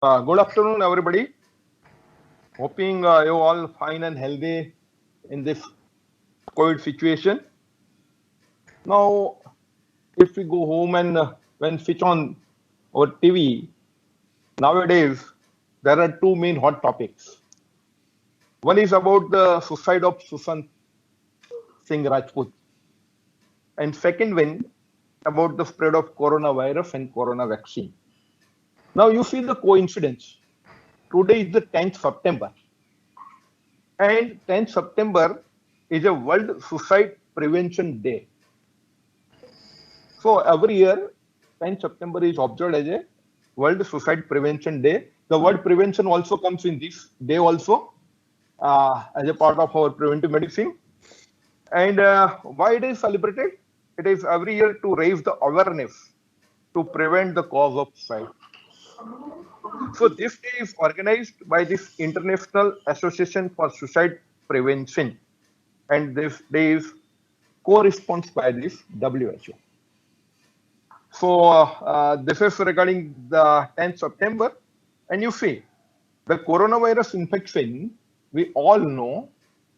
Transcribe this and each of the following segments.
Good afternoon, everybody. Hoping you all fine and healthy in this COVID situation. Now, if we go home and when switch on our TV, nowadays there are two main hot topics. One is about the suicide of Sushant Singh Rajput, and second one about the spread of coronavirus and corona vaccine. Now, you see the coincidence. Today is the 10th September, and 10th September is a World Suicide Prevention Day. So every year, 10th September is observed as a World Suicide Prevention Day. The word prevention also comes in this day also as a part of our preventive medicine. And why it is celebrated? It is every year to raise the awareness to prevent the cause of suicide. So this day is organized by this International Association for Suicide Prevention, and this day is co-sponsored by this WHO. So this is regarding the 10th September, and you see the coronavirus infection. We all know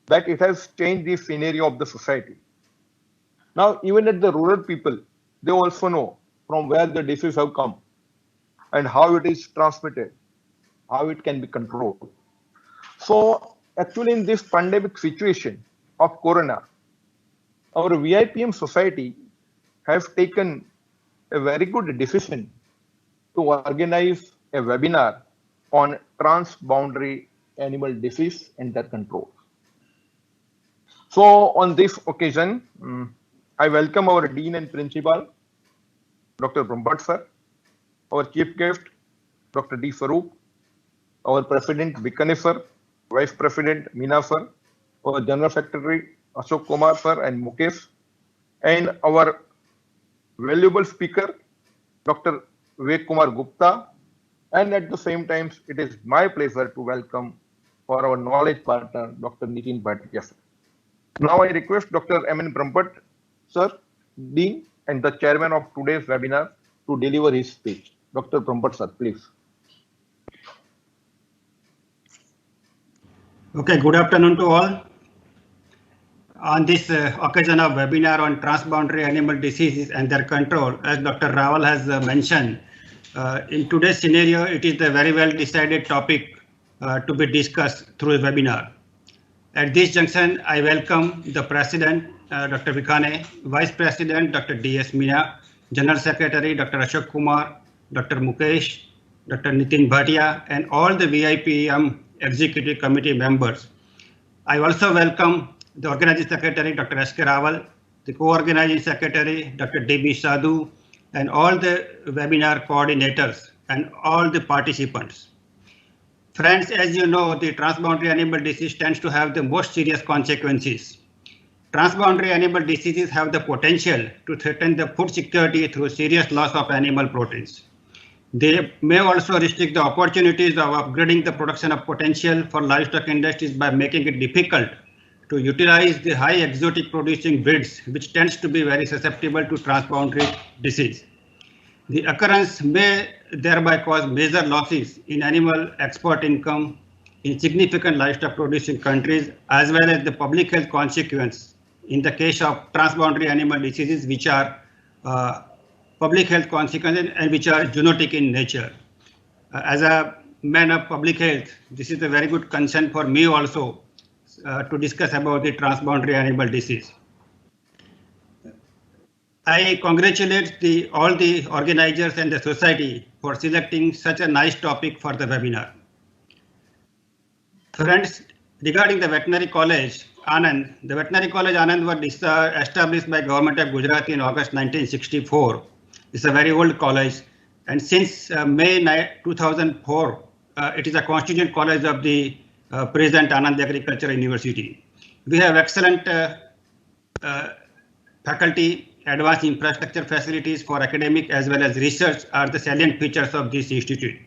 that it has changed the scenario of the society. Now, even at the rural people, they also know from where the disease have come and how it is transmitted, how it can be controlled. So actually in this pandemic situation of corona, our VIPM society has taken a very good decision to organize a webinar on transboundary animal disease and their control. So on this occasion, I welcome our Dean and Principal, Dr. Brahmbhatt sir, our Chief Guest, Dr. D. Farooq, our President Bikaner sir, Vice President Meena sir, our General Secretary Ashok Kumar sir and Mukesh, and our valuable speaker, Dr. Vivek Kumar Gupta, and at the same time, it is my pleasure to welcome for our knowledge partner, Dr. Nitin Bhatia sir. Now I request Dr. M. N. Brahmbhatt sir, Dean and the chairman of today's webinar to deliver his speech. Dr. Brahmbhatt sir, please. Okay, good afternoon to all. On this occasion of webinar on transboundary animal diseases and their control, as Dr. Rawal has mentioned, in today's scenario, it is the very well decided topic to be discussed through a webinar. At this junction, I welcome the President, Dr. Bikaner, Vice President, Dr. D.S. Meena, General Secretary, Dr. Ashok Kumar, Dr. Mukesh, Dr. Nitin Bhatia, and all the VIPM Executive Committee members. I also welcome the Organizing Secretary, Dr. S.K. Rawal, the Co-Organizing Secretary, Dr. D.B. Sadhu, and all the webinar coordinators and all the participants. Friends, as you know, the transboundary animal disease tends to have the most serious consequences. Transboundary animal diseases have the potential to threaten the food security through serious loss of animal proteins. They may also restrict the opportunities of upgrading the production of potential for livestock industries by making it difficult to utilize the high exotic producing breeds, which tends to be very susceptible to transboundary disease. The occurrence may thereby cause major losses in animal export income in significant livestock producing countries, as well as the public health consequence in the case of transboundary animal diseases, which are public health consequences and which are zoonotic in nature. As a man of public health, this is a very good concern for me also to discuss about the transboundary animal disease. I congratulate all the organizers and the society for selecting such a nice topic for the webinar. Friends, regarding the veterinary college, Anand, the veterinary college Anand was established by government of Gujarat in August 1964. It's a very old college, and since May 2004, it is a constituent college of the present Anand Agricultural University. We have excellent faculty, advanced infrastructure facilities for academic as well as research are the salient features of this institute.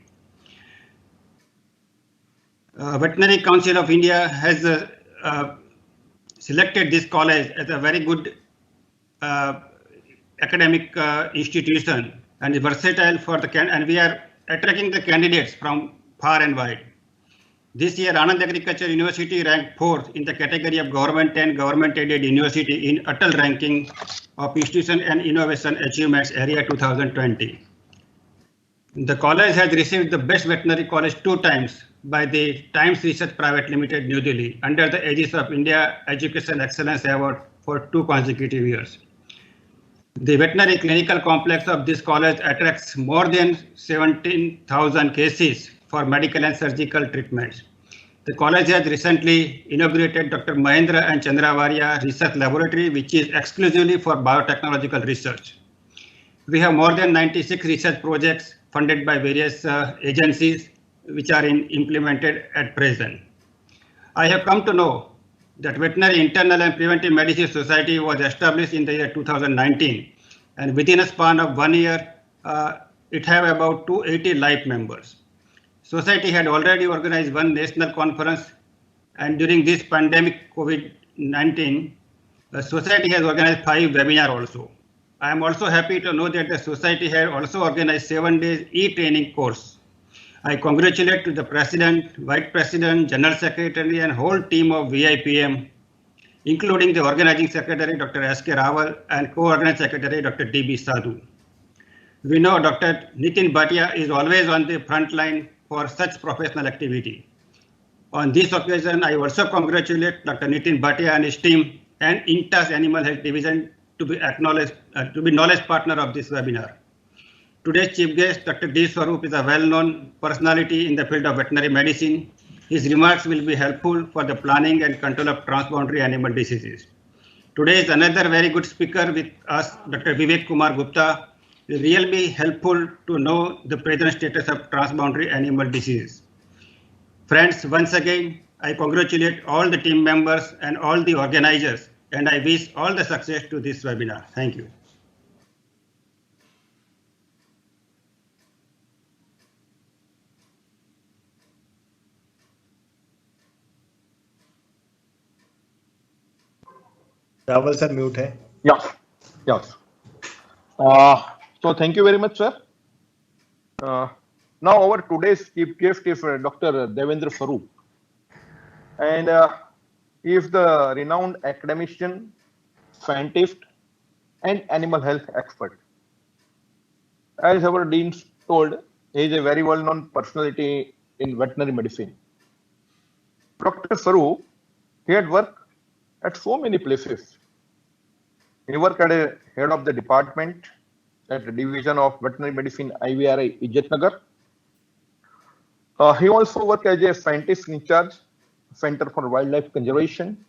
Veterinary Council of India has selected this college as a very good academic institution and is versatile for the and we are attracting the candidates from far and wide. This year, Anand Agriculture University ranked 4th in the category of government and government-aided university in Atal ranking of institution and innovation achievements area 2020. The college has received the best veterinary college 2 times by the Times Research Private Limited, New Delhi, under the aegis of India Education Excellence Award for 2 consecutive years. The veterinary clinical complex of this college attracts more than 17,000 cases for medical and surgical treatments. The college has recently inaugurated Dr. Mahendra and Chandravarya Research Laboratory, which is exclusively for biotechnological research. We have more than 96 research projects funded by various agencies which are implemented at present. I have come to know that Veterinary Internal and Preventive Medicine Society was established in the year 2019, and within a span of 1 year, it have about 280 live members. Society had already organized 1 national conference, and during this pandemic COVID-19, the society has organized 5 webinars also. I am also happy to know that the society had also organized 7 days e-training course. I congratulate to the President, Vice President, General Secretary and whole team of VIPM, including the Organizing Secretary Dr. S.K. Rawal and Co-Organizing Secretary Dr. D.B. Sadhu. We know Dr. Nitin Bhatia is always on the front line for such professional activity. On this occasion, I also congratulate Dr. Nitin Bhatia and his team and INTAS Animal Health Division to be acknowledged, to be knowledge partner of this webinar. Today's chief guest, Dr. D. Swarup, is a well-known personality in the field of veterinary medicine. His remarks will be helpful for the planning and control of transboundary animal diseases. Today is another very good speaker with us, Dr. Vivek Kumar Gupta. It will really be helpful to know the present status of transboundary animal diseases. Friends, once again, I congratulate all the team members and all the organizers, and I wish all the success to this webinar. Thank you. Rawal sir mute है. Yes. So thank you very much, sir. Now our today's chief guest is Dr. Devendra Swarup, and he is the renowned academician, scientist, and animal health expert. As our dean told, he is a very well-known personality in veterinary medicine. Dr. Swarup, he had worked at so many places. He worked as a head of the department at the Division of Veterinary Medicine, IVRI, Ijatnagar. He also worked as a scientist in charge, Center for Wildlife Conservation.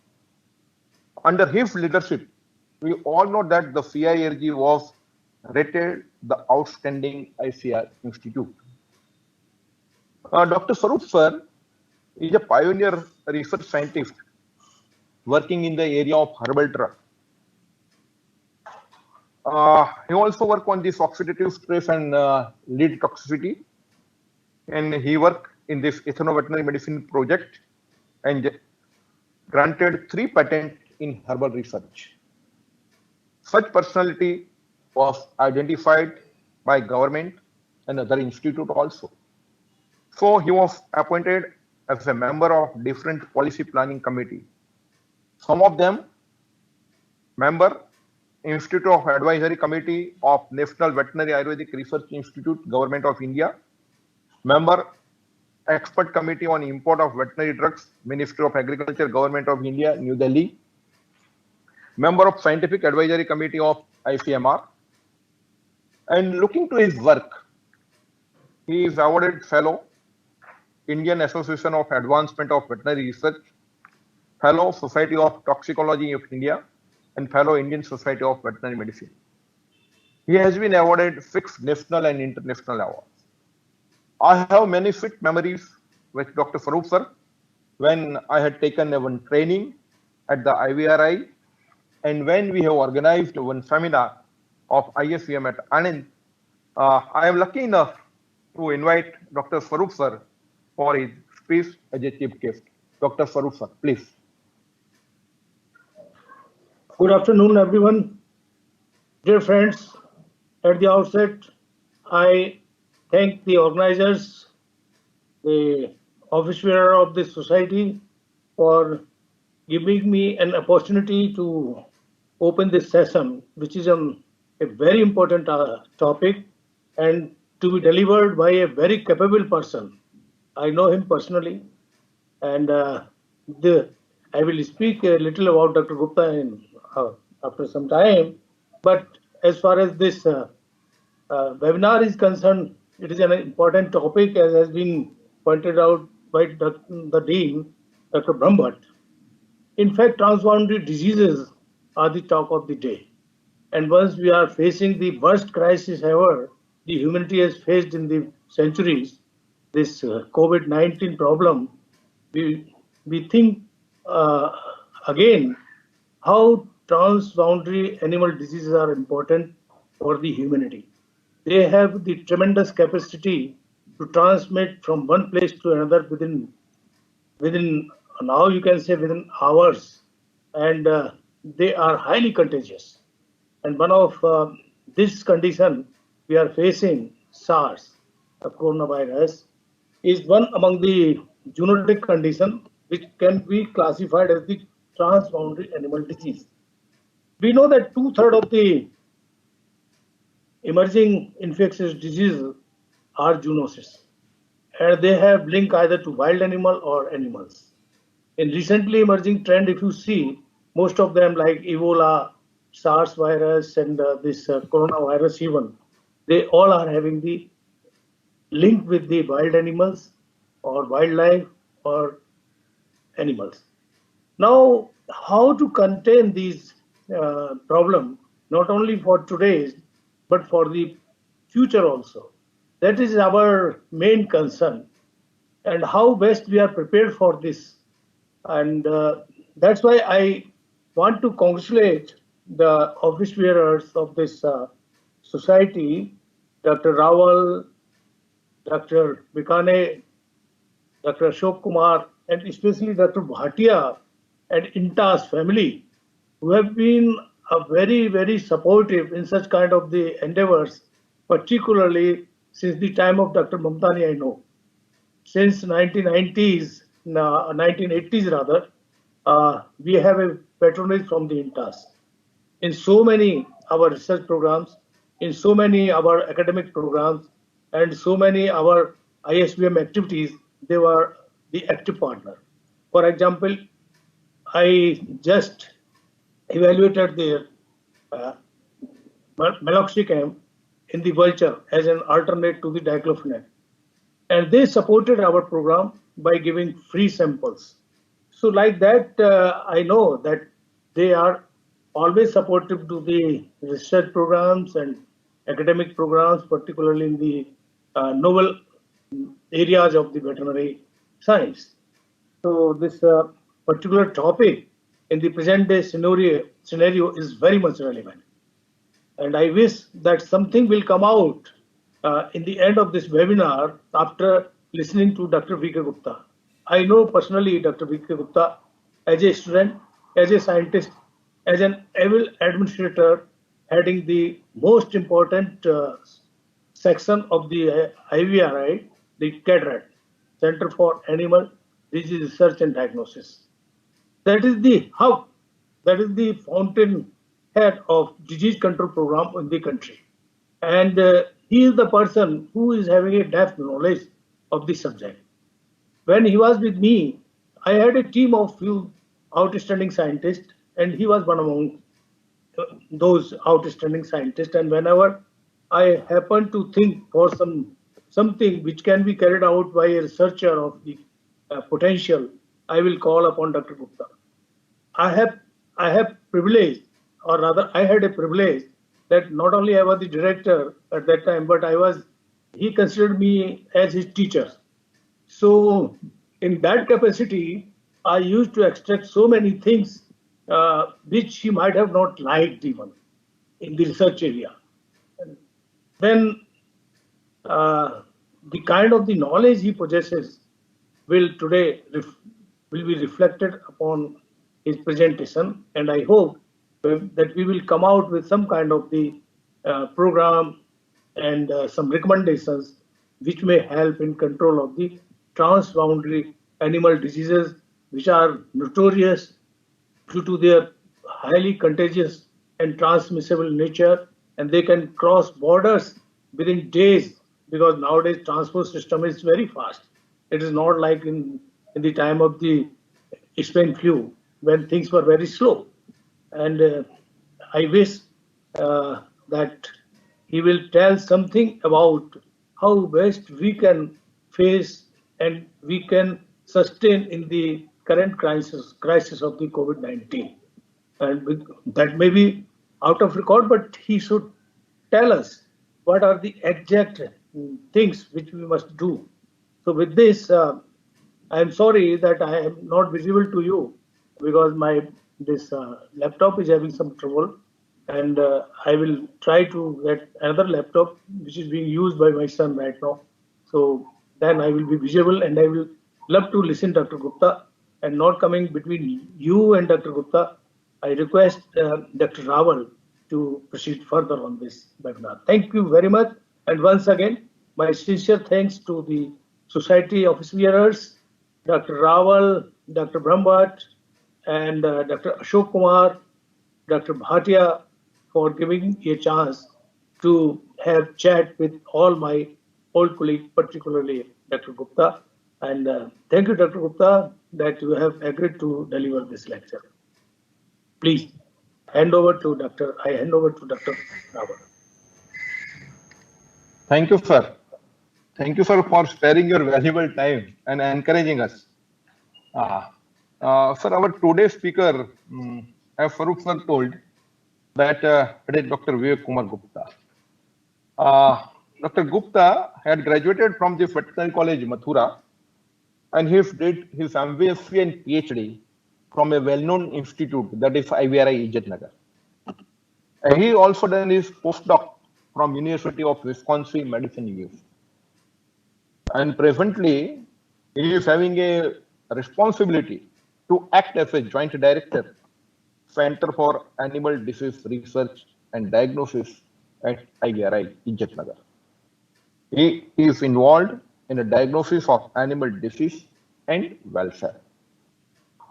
Under his leadership, we all know that the CIRG was rated the outstanding ICR institute. Dr. Swarup sir is a pioneer research scientist working in the area of herbal drug. He also worked on this oxidative stress and lead toxicity, and he worked in this ethnoveterinary medicine project and granted 3 patents in herbal research. Such personality was identified by government and other institute also. So he was appointed as a member of different policy planning committee. Some of them member Institute of Advisory Committee of National Veterinary Ayurvedic Research Institute, Government of India, member Expert Committee on Import of Veterinary Drugs, Ministry of Agriculture, Government of India, New Delhi, member of Scientific Advisory Committee of ICMR. And looking to his work, he is awarded Fellow, Indian Association of Advancement of Veterinary Research, Fellow, Society of Toxicology of India, and Fellow, Indian Society of Veterinary Medicine. He has been awarded 6 national and international awards. I have many sweet memories with Dr. Swarup sir when I had taken one training at the IVRI, and when we have organized one seminar of ISVM at Anand. I am lucky enough to invite Dr. Swarup sir for his speech as a chief guest. Dr. Swarup sir, please. Good afternoon, everyone. Dear friends, at the outset, I thank the organizers, the office bearer of this society for giving me an opportunity to open this session, which is on a very important topic and to be delivered by a very capable person. I know him personally, and I will speak a little about Dr. Gupta after some time. But as far as this webinar is concerned, it is an important topic, as has been pointed out by the Dean, Dr. Brahmbhatt. In fact, transboundary diseases are the talk of the day. And once we are facing the worst crisis ever the humanity has faced in the centuries, this COVID-19 problem, we think again how transboundary animal diseases are important for the humanity. They have the tremendous capacity to transmit from one place to another within now you can say within hours, and they are highly contagious. And one of this condition we are facing, SARS, the coronavirus, is one among the zoonotic condition which can be classified as the transboundary animal disease. We know that 2/3 of the emerging infectious diseases are zoonosis, and they have link either to wild animal or animals. In recently emerging trend, if you see, most of them like Ebola, SARS virus, and this coronavirus even, they all are having the link with the wild animals or wildlife or animals. Now, how to contain these problem, not only for today's, but for the future also. That is our main concern, and how best we are prepared for this. And that's why I want to congratulate the office bearers of this society, Dr. Rawal, Dr. Bikane, Dr. Ashok Kumar, and especially Dr. Bhatia and INTAS family, who have been very, very supportive in such kind of the endeavors, particularly since the time of Dr. Mamtani, I know. Since 1980s rather, we have a patronage from the INTAS. In so many our research programs, in so many our academic programs, and so many our ISBM activities, they were the active partner. For example, I just evaluated their meloxicam in the vulture as an alternate to the diclofenac, and they supported our program by giving free samples. So like that, I know that they are always supportive to the research programs and academic programs, particularly in the novel areas of the veterinary science. So this particular topic in the present day scenario is very much relevant. And I wish that something will come out in the end of this webinar after listening to Dr. V.K. Gupta. I know personally Dr. V.K. Gupta as a student, as a scientist, as an able administrator heading the most important section of the IVRI, the CADRAT, Center for Animal Disease Research and Diagnosis. That is the hub, that is the fountain head of disease control program in the country. And he is the person who is having a depth knowledge of the subject. When he was with me, I had a team of few outstanding scientists, and he was one among those outstanding scientists. And whenever I happen to think for something which can be carried out by a researcher of the potential, I will call upon Dr. Gupta. I have privilege, or rather I had a privilege that not only I was the director at that time, but he considered me as his teacher. So in that capacity, I used to extract so many things which he might have not liked even in the research area. And then the kind of the knowledge he possesses will today will be reflected upon his presentation, and I hope that we will come out with some kind of the program and some recommendations which may help in control of the transboundary animal diseases, which are notorious due to their highly contagious and transmissible nature, and they can cross borders within days, because nowadays transport system is very fast. It is not like in the time of the Spain flu when things were very slow. And I wish that he will tell something about how best we can face and we can sustain in the current crisis of the COVID-19. And that may be out of record, but he should tell us what are the exact things which we must do. So with this, I am sorry that I am not visible to you because my this laptop is having some trouble, and I will try to get another laptop which is being used by my son right now. So then I will be visible, and I will love to listen Dr. Gupta, and not coming between you and Dr. Gupta. I request Dr. Rawal to proceed further on this webinar. Thank you very much. And once again, my sincere thanks to the Society of Spheres, Dr. Rawal, Dr. Brahmbhatt, and Dr. Ashok Kumar, Dr. Bhatia, for giving me a chance to have chat with all my old colleagues, particularly Dr. Gupta. And thank you, Dr. Gupta, that you have agreed to deliver this lecture. Please I hand over to Dr. Rawal. Thank you, sir. Thank you, sir, for sparing your valuable time and encouraging us. Sir, our today's speaker, as Farooq sir told, that it is Dr. Vivek Kumar Gupta. Dr. Gupta had graduated from the Veterinary College, Mathura, and he did his MVSc and PhD from a well-known institute, that is IVRI, Ijatnagar. And he also done his postdoc from University of Wisconsin, Madison, US. And presently, he is having a responsibility to act as a joint director, Center for Animal Disease Research and Diagnosis at IVRI, Ijatnagar. He is involved in the diagnosis of animal disease and welfare.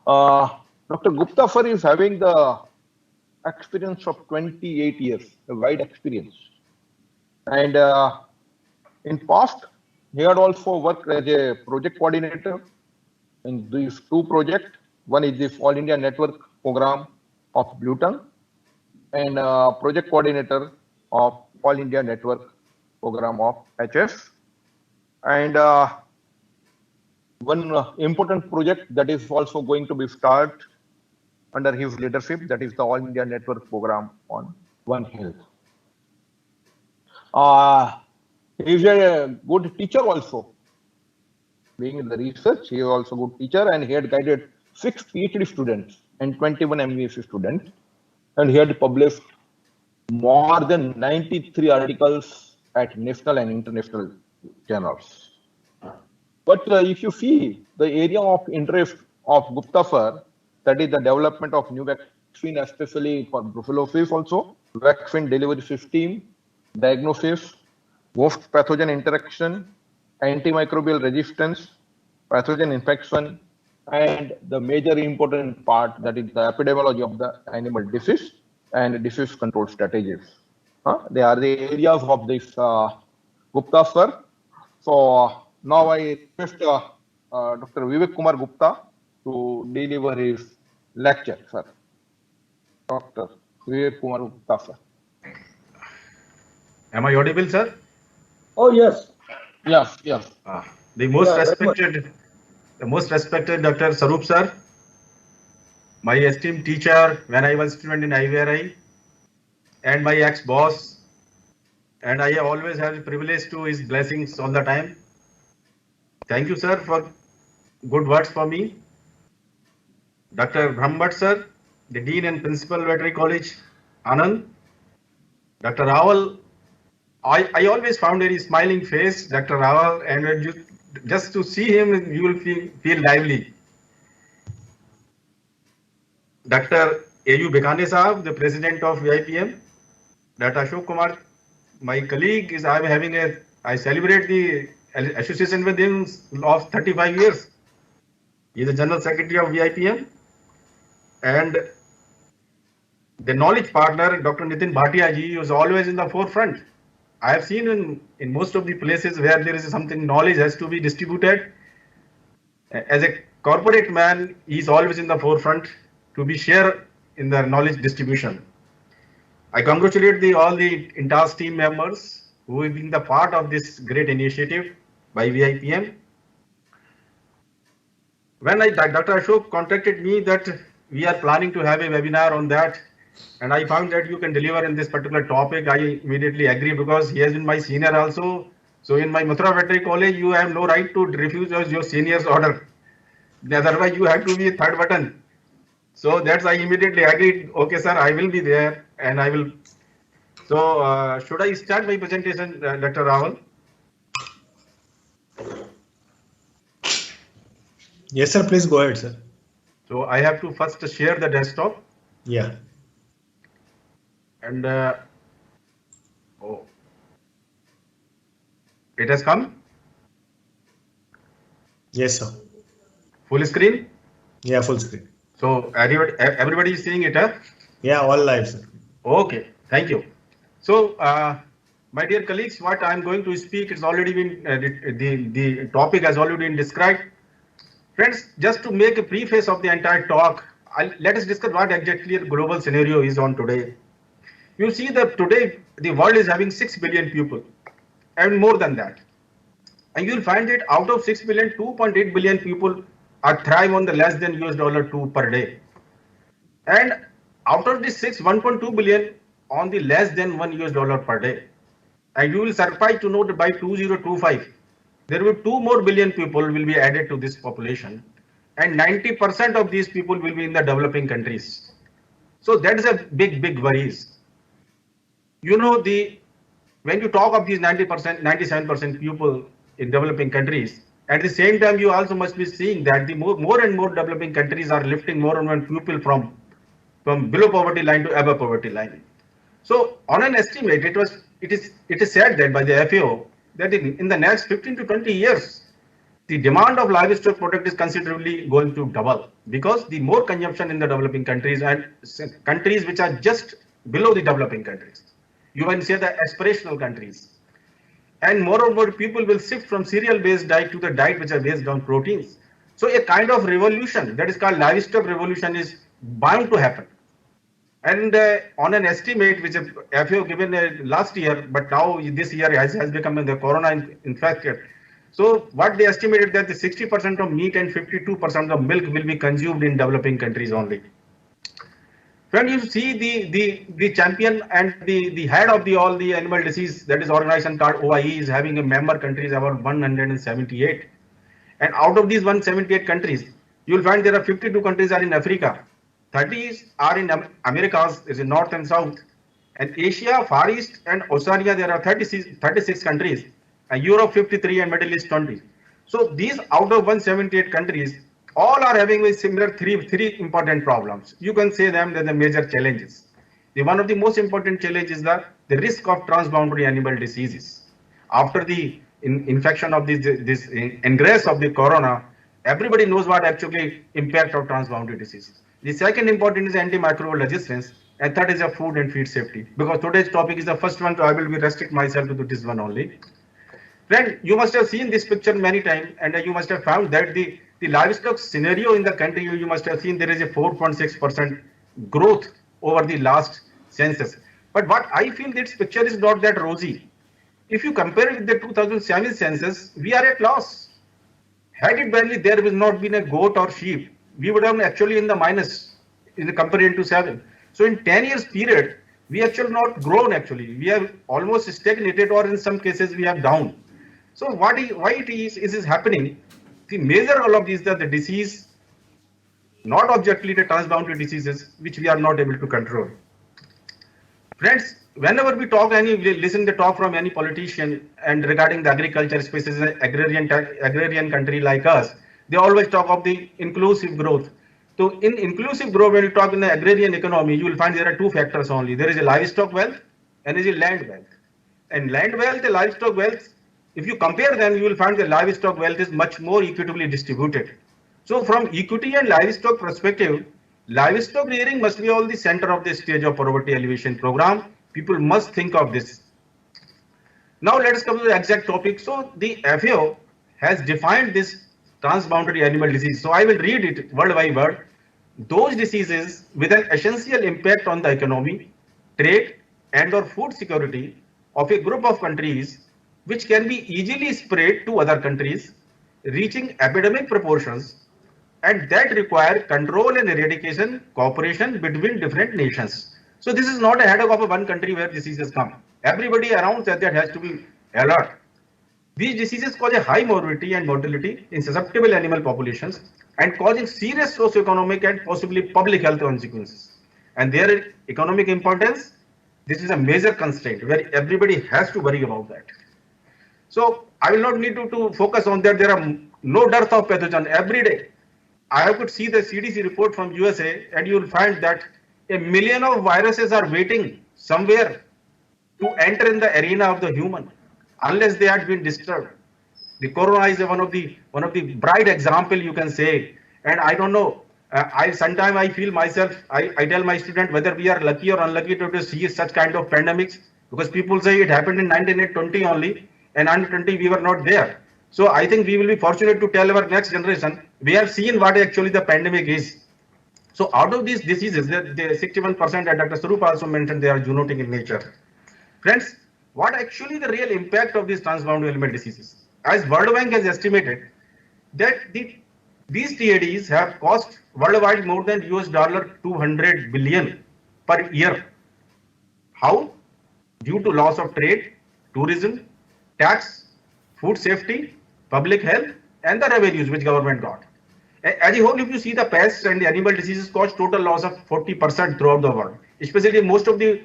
Dr. Gupta sir is having the experience of 28 years, a wide experience. And in past, he had also worked as a project coordinator in these two projects. One is this All India Network Program of Blue Tongue, and project coordinator of All India Network Program of HS. And one important project that is also going to be started under his leadership, that is the All India Network Program on One Health. He is a good teacher also. Being in the research, he is also a good teacher, and he had guided 6 PhD students and 21 MVSc students, and he had published more than 93 articles at national and international journals. But if you see the area of interest of Gupta sir, that is the development of new vaccine, especially for brucellosis also, vaccine delivery system, diagnosis, host pathogen interaction, antimicrobial resistance, pathogen infection, and the major important part, that is the epidemiology of the animal disease and disease control strategies. They are the areas of this Gupta sir. So now I request Dr. Vivek Kumar Gupta to deliver his lecture, sir. Dr. Vivek Kumar Gupta, sir. Am I audible, sir? Oh, yes. Yes, yes. The most respected Dr. Sarup sir, my esteemed teacher when I was student in IVRI, and my ex-boss, and I always have the privilege to his blessings all the time. Thank you, sir, for good words for me. Dr. Brahmbhatt sir, the Dean and Principal Veterinary College, Anand. Dr. Rawal, I always found a smiling face, Dr. Rawal, and when you, just to see him, you will feel lively. Dr. A.U. Bekhane Sahab, the President of VIPM. Dr. Ashok Kumar, my colleague, I celebrate association with him of 35 years. He is the General Secretary of VIPM. And the knowledge partner, Dr. Nitin Bhatia ji, was always in the forefront. I have seen in most of the places where there is something knowledge has to be distributed. As a corporate man, he is always in the forefront to be shared in the knowledge distribution. I congratulate all the INTAS team members who have been the part of this great initiative by VIPM. When Dr. Ashok contacted me that we are planning to have a webinar on that, and I found that you can deliver in this particular topic, I immediately agree because he has been my senior also. So in my Mathura Veterinary College, you have no right to refuse your senior's order. Otherwise, you have to be a third button. So that's I immediately agreed. Okay, sir, I will be there, and I will. So should I start my presentation, Dr. Rawal? Yes, sir. Please go ahead, sir. So I have to first share the desktop. Yeah. And oh, it has come. Yes, sir. Full screen. Yeah, full screen. So everybody is seeing it, huh? Yeah, all live, sir. Okay, thank you. So, my dear colleagues, what I am going to speak is already been the topic has already been described. Friends, just to make a preface of the entire talk, let us discuss what exactly the global scenario is on today. You see that today the world is having 6 billion people, and more than that. And you will find that out of 6 billion, 2.8 billion people are thrive on the less than $2 per day. And out of this 1.2 billion on the less than $1 per day. And you will surprise to know that by 2025, there will 2 more billion people will be added to this population. And 90% of these people will be in the developing countries. So that is a big worries. You know, when you talk of these 90%, 97% people in developing countries, at the same time, you also must be seeing that the more and more developing countries are lifting more and more people from below poverty line to above poverty line. So on an estimate, it is said that by the FAO that in the next 15 to 20 years, the demand of livestock product is considerably going to double because the more consumption in the developing countries and countries which are just below the developing countries. You can say the aspirational countries. And more and more people will shift from cereal-based diet to the diet which are based on proteins. So a kind of revolution that is called livestock revolution is bound to happen. And on an estimate which FAO given last year, but now this year has become the corona infected. So what they estimated that the 60% of meat and 52% of milk will be consumed in developing countries only. When you see the champion and the head of all the animal disease, that is organization called OIE, is having a member countries about 178. And out of these 178 countries, you will find there are 52 countries are in Africa, 30 are in Americas, is in North and South, and Asia, Far East and Oceania, there are 36 countries, and Europe 53 and Middle East 20. So these out of 178 countries, all are having a similar three important problems. You can say them that the major challenges. One of the most important challenges is the risk of transboundary animal diseases. After the infection of this ingress of the corona, everybody knows what actually impact of transboundary diseases. The second important is antimicrobial resistance, and third is a food and feed safety. Because today's topic is the first one, so I will be restrict myself to this one only. Friend, you must have seen this picture many times, and you must have found that the livestock scenario in the country, you must have seen there is a 4.6% growth over the last census. But what I feel this picture is not that rosy. If you compare it with the 2007 census, we are at loss. Had it barely there was not been a goat or sheep, we would have actually in the minus in the comparison to 7. So in 10 years period, we actually not grown actually. We have almost stagnated, or in some cases we have down. So why it is happening? The major all of these are the disease, not objectively the transboundary diseases, which we are not able to control. Friends, whenever we talk listen to talk from any politician and regarding the agriculture, especially agrarian country like us, they always talk of the inclusive growth. So in inclusive growth, when you talk in the agrarian economy, you will find there are two factors only. There is a livestock wealth and there is a land wealth. And land wealth, the livestock wealth, if you compare them, you will find the livestock wealth is much more equitably distributed. So from equity and livestock perspective, livestock rearing must be all the center of the stage of poverty alleviation program. People must think of this. Now let us come to the exact topic. So the FAO has defined this transboundary animal disease. So I will read it word by word. Those diseases with an essential impact on the economy, trade, and or food security of a group of countries, which can be easily spread to other countries, reaching epidemic proportions, and that require control and eradication cooperation between different nations. So this is not a headache of a one country where diseases come. Everybody around that has to be alert. These diseases cause a high morbidity and mortality in susceptible animal populations and causing serious socio-economic and possibly public health consequences. And their economic importance, this is a major constraint where everybody has to worry about that. So I will not need to focus on that. There are no dearth of pathogen every day. I could see the CDC report from USA, and you will find that 1 million of viruses are waiting somewhere to enter in the arena of the human, unless they had been disturbed. The corona is one of the bright example, you can say. And I don't know. Sometimes I feel myself. I tell my student whether we are lucky or unlucky to see such kind of pandemics, because people say it happened in 1920 only, and 1920 we were not there. So I think we will be fortunate to tell our next generation we have seen what actually the pandemic is. So out of these diseases, the 61% that Dr. Swarup also mentioned, they are zoonotic in nature. Friends, what actually the real impact of these transboundary animal diseases? As World Bank has estimated that these TADs have cost worldwide more than $200 billion per year. How? Due to loss of trade, tourism, tax, food safety, public health, and the revenues which government got. As a whole, if you see the pests and the animal diseases cause total loss of 40% throughout the world. Especially most of the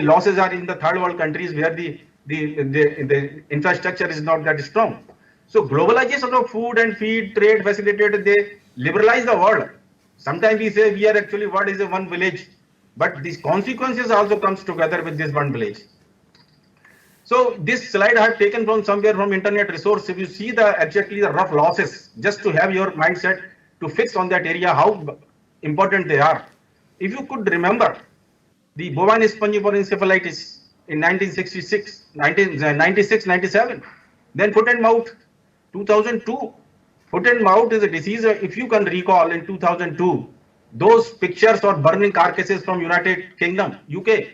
losses are in the third world countries where the infrastructure is not that strong. So globalization of food and feed trade facilitated, they liberalize the world. Sometimes we say we are actually what is a one village, but these consequences also comes together with this one village. So this slide I have taken from somewhere from internet resource. If you see exactly the rough losses, just to have your mindset to fix on that area, how important they are. If you could remember the bovine spongiform encephalitis in 1966, 96, 97, then foot and mouth, 2002. Foot and mouth is a disease, if you can recall in 2002, those pictures or burning carcasses from United Kingdom, UK,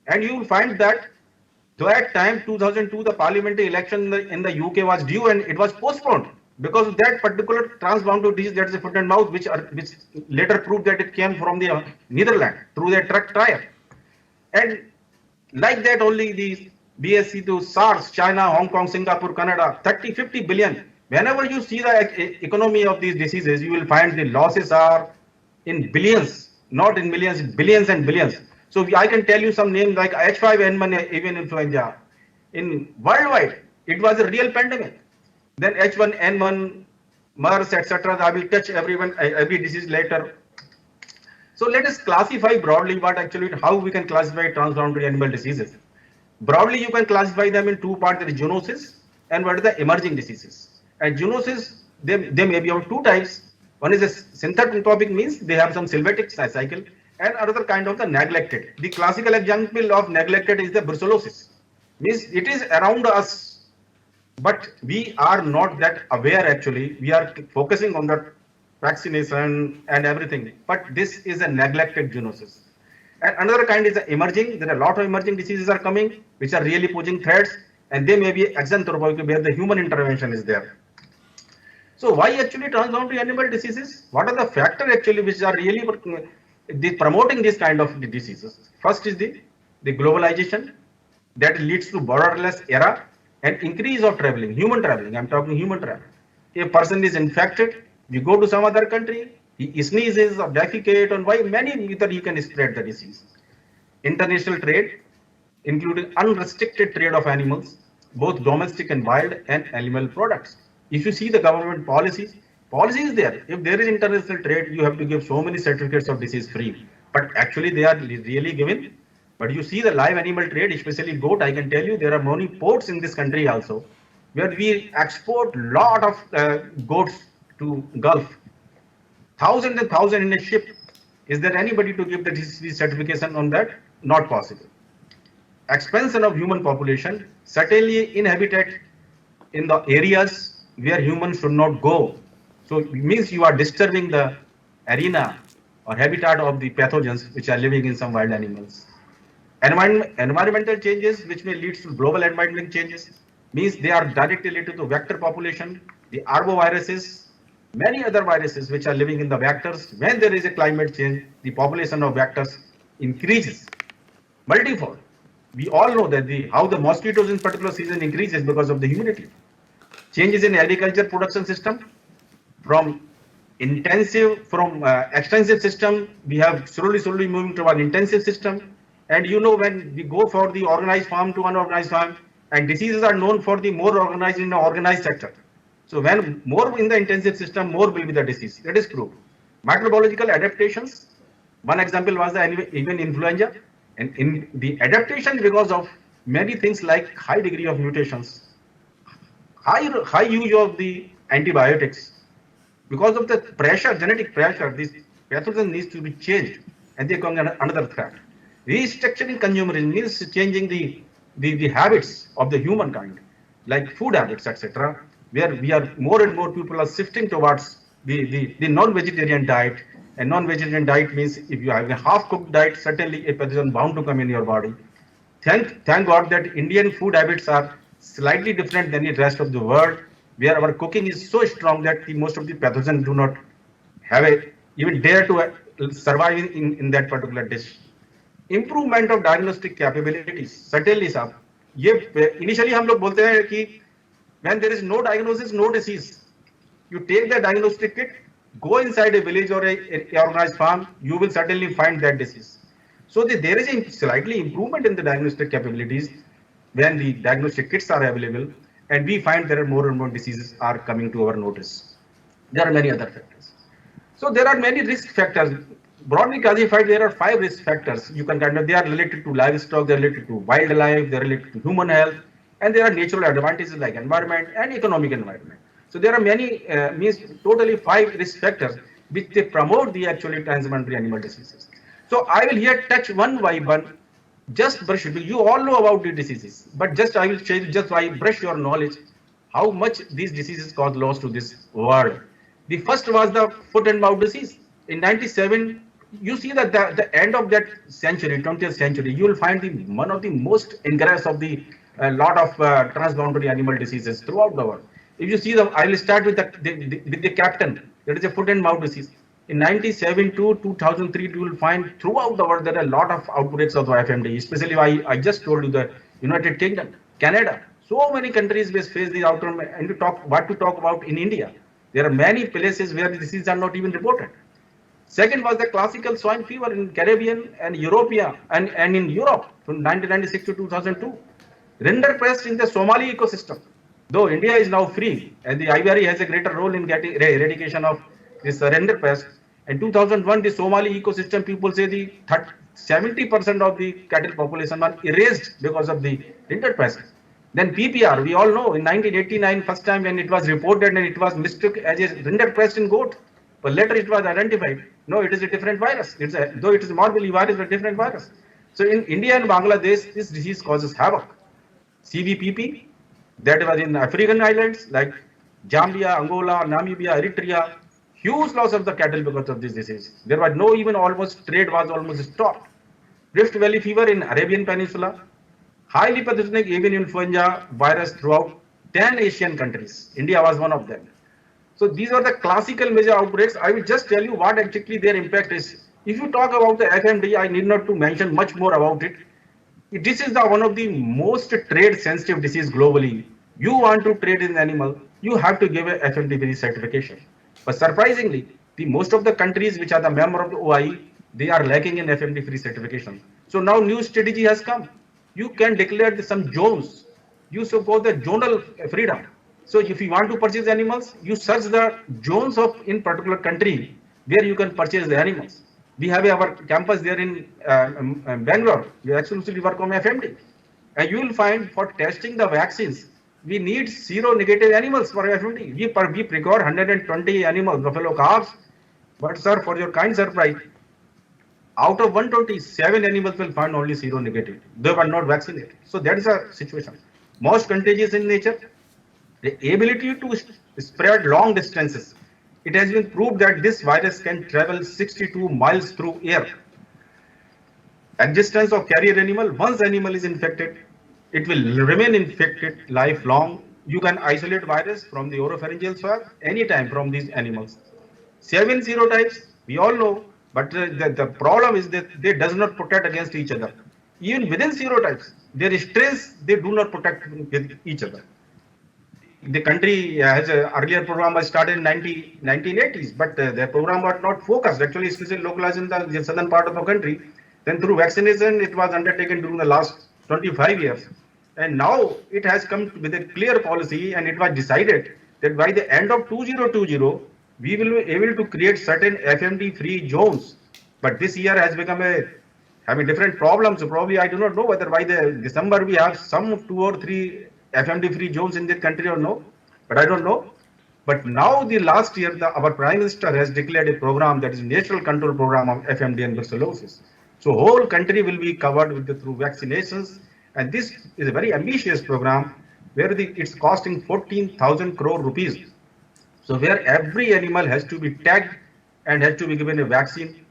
and you will find that that time 2002 the parliamentary election in the UK was due and it was postponed because of that particular transboundary disease, that is the foot and mouth, which later proved that it came from the Netherlands through their truck trial. And like that only the BSC to SARS, China, Hong Kong, Singapore, Canada, 30-50 billion. Whenever you see the economy of these diseases, you will find the losses are in billions, not in millions, billions and billions. So I can tell you some names like H5N1 avian influenza. In worldwide, it was a real pandemic. Then H1N1, MERS, etc. I will touch every disease later. So let us classify broadly how we can classify transboundary animal diseases. Broadly, you can classify them in two parts: there is zoonosis and what are the emerging diseases. And zoonosis, they may be of two types. One is a synthetic, means they have some sylvatic cycle, and another kind of the neglected. The classical example of neglected is the brucellosis. Means it is around us, but we are not that aware actually. We are focusing on the vaccination and everything, but this is a neglected zoonosis. And another kind is emerging. There are a lot of emerging diseases are coming, which are really posing threats, and they may be exanthropoic, where the human intervention is there. So why actually transboundary animal diseases? What are the factors actually which are really promoting this kind of diseases? First is the globalization that leads to borderless era and increase of traveling, human traveling. I'm talking human travel. If a person is infected, you go to some other country, he sneezes or defecate, on why many methods he can spread the disease. International trade, including unrestricted trade of animals, both domestic and wild, and animal products. If you see the government policy is there. If there is international trade, you have to give so many certificates of disease free. But actually they are really given. But you see the live animal trade, especially goat, I can tell you there are many ports in this country also. where we export lot of goats to Gulf, thousands and thousands in a ship. Is there anybody to give the disease certification on that? Not possible. Expansion of human population, certainly inhabitat in the areas where humans should not go. So it means you are disturbing the arena or habitat of the pathogens which are living in some wild animals. Environmental changes which may lead to global environment changes means they are directly related to vector population, the arboviruses, many other viruses which are living in the vectors. When there is a climate change, the population of vectors increases multifold. We all know that how the mosquitoes in particular season increases because of the humidity. Changes in agriculture production system from extensive system, we have slowly moving to an intensive system. And you know, when we go for the organized farm to unorganized farm, and diseases are known for the more organized in the organized sector. So when more in the intensive system, more will be the disease. That is proved. Microbiological adaptations. One example was the even influenza. And in the adaptation because of many things like high degree of mutations, high use of the antibiotics, because of the pressure, genetic pressure, this pathogen needs to be changed and they become another threat. Restructuring consumerism means changing the habits of the humankind, like food habits, etc., where we are more and more people are shifting towards the non-vegetarian diet. And non-vegetarian diet means if you have a half-cooked diet, certainly a pathogen bound to come in your body. Thank God that Indian food habits are slightly different than the rest of the world, where our cooking is so strong that most of the pathogens do not have even dare to survive in that particular dish. Improvement of diagnostic capabilities, certainly sir. Initially हम लोग बोलते हैं कि when there is no diagnosis, no disease. You take the diagnostic kit, go inside a village or a organized farm, you will certainly find that disease. So there is a slightly improvement in the diagnostic capabilities when the diagnostic kits are available, and we find there are more and more diseases are coming to our notice. There are many other factors. So there are many risk factors. Broadly classified, there are 5 risk factors. You can they are related to livestock, they are related to wildlife, they are related to human health, and there are natural advantages like environment and economic environment. So there are many, totally 5 risk factors which they promote the actually transitory animal diseases. So I will here touch one by one, just brush it. You all know about the diseases, but I will share just why brush your knowledge, how much these diseases cause loss to this world. The first was the foot and mouth disease. In 97, you see that the end of that century, 20th century, you will find one of the most ingress of the lot of transboundary animal diseases throughout the world. If you see I will start with the captain. That is a foot and mouth disease. In 97 to 2003, you will find throughout the world there are a lot of outbreaks of the FMD. Especially, I just told you the United Kingdom, Canada, so many countries which face the outcome. And what to talk about in India? There are many places where the diseases are not even reported. Second was the classical swine fever in Caribbean and European and in Europe from 1996 to 2002. Rinderpest in the Somali ecosystem. Though India is now free and the IVRE has a greater role in getting eradication of this rinderpest. In 2001, the Somali ecosystem, people say the 70% of the cattle population are erased because of the rinderpest. Then PPR, we all know in 1989, first time when it was reported and it was mistook as a rinderpest in goat. But later it was identified. No, it is a different virus. Though it is a morbidly virus, but different virus. So in India and Bangladesh, this disease causes havoc. CVPP, that was in African islands like Zambia, Angola, Namibia, Eritrea. Huge loss of the cattle because of this disease. There was no even trade was almost stopped. Rift Valley fever in Arabian Peninsula. Highly pathogenic avian influenza virus throughout 10 Asian countries. India was one of them. So these are the classical major outbreaks. I will just tell you what exactly their impact is. If you talk about the FMD, I need not to mention much more about it. This is one of the most trade sensitive disease globally. You want to trade in animal, you have to give a FMD certification. But surprisingly, most of the countries which are the member of the OIE, they are lacking in FMD-free certification. So now new strategy has come. You can declare some zones. You suppose the zonal freedom. So if you want to purchase animals, you search the zones of in particular country where you can purchase the animals. We have our campus there in Bangalore. We exclusively work on FMD. And you will find for testing the vaccines, we need seronegative animals for FMD. We procured 120 animals, buffalo calves, but sir, for your kind surprise, out of 127 animals will find only seronegative. They were not vaccinated. So that is a situation. Most contagious in nature, the ability to spread long distances. It has been proved that this virus can travel 62 miles through air. Existence of carrier animal, once animal is infected, it will remain infected lifelong. You can isolate virus from the oropharyngeal swab anytime from these animals. 7 serotypes, we all know, but the problem is that they does not protect against each other. Even within serotypes, their strains, they do not protect with each other. The country has an earlier program was started in 1980s, but the program was not focused, actually, especially localized in the southern part of the country. Then through vaccination, it was undertaken during the last 25 years. And now it has come with a clear policy, and it was decided that by the end of 2020, we will be able to create certain FMD-free zones. But this year has become having different problems. So probably I do not know whether by the December we have some 2 or 3 FMD-free zones in the country or no, but I don't know. But now the last year, our Prime Minister has declared a program that is National Control Program of FMD and brucellosis. So whole country will be covered with through vaccinations, and this is a very ambitious program where it's costing 14,000 crore rupees. So where every animal has to be tagged and has to be given a vaccine,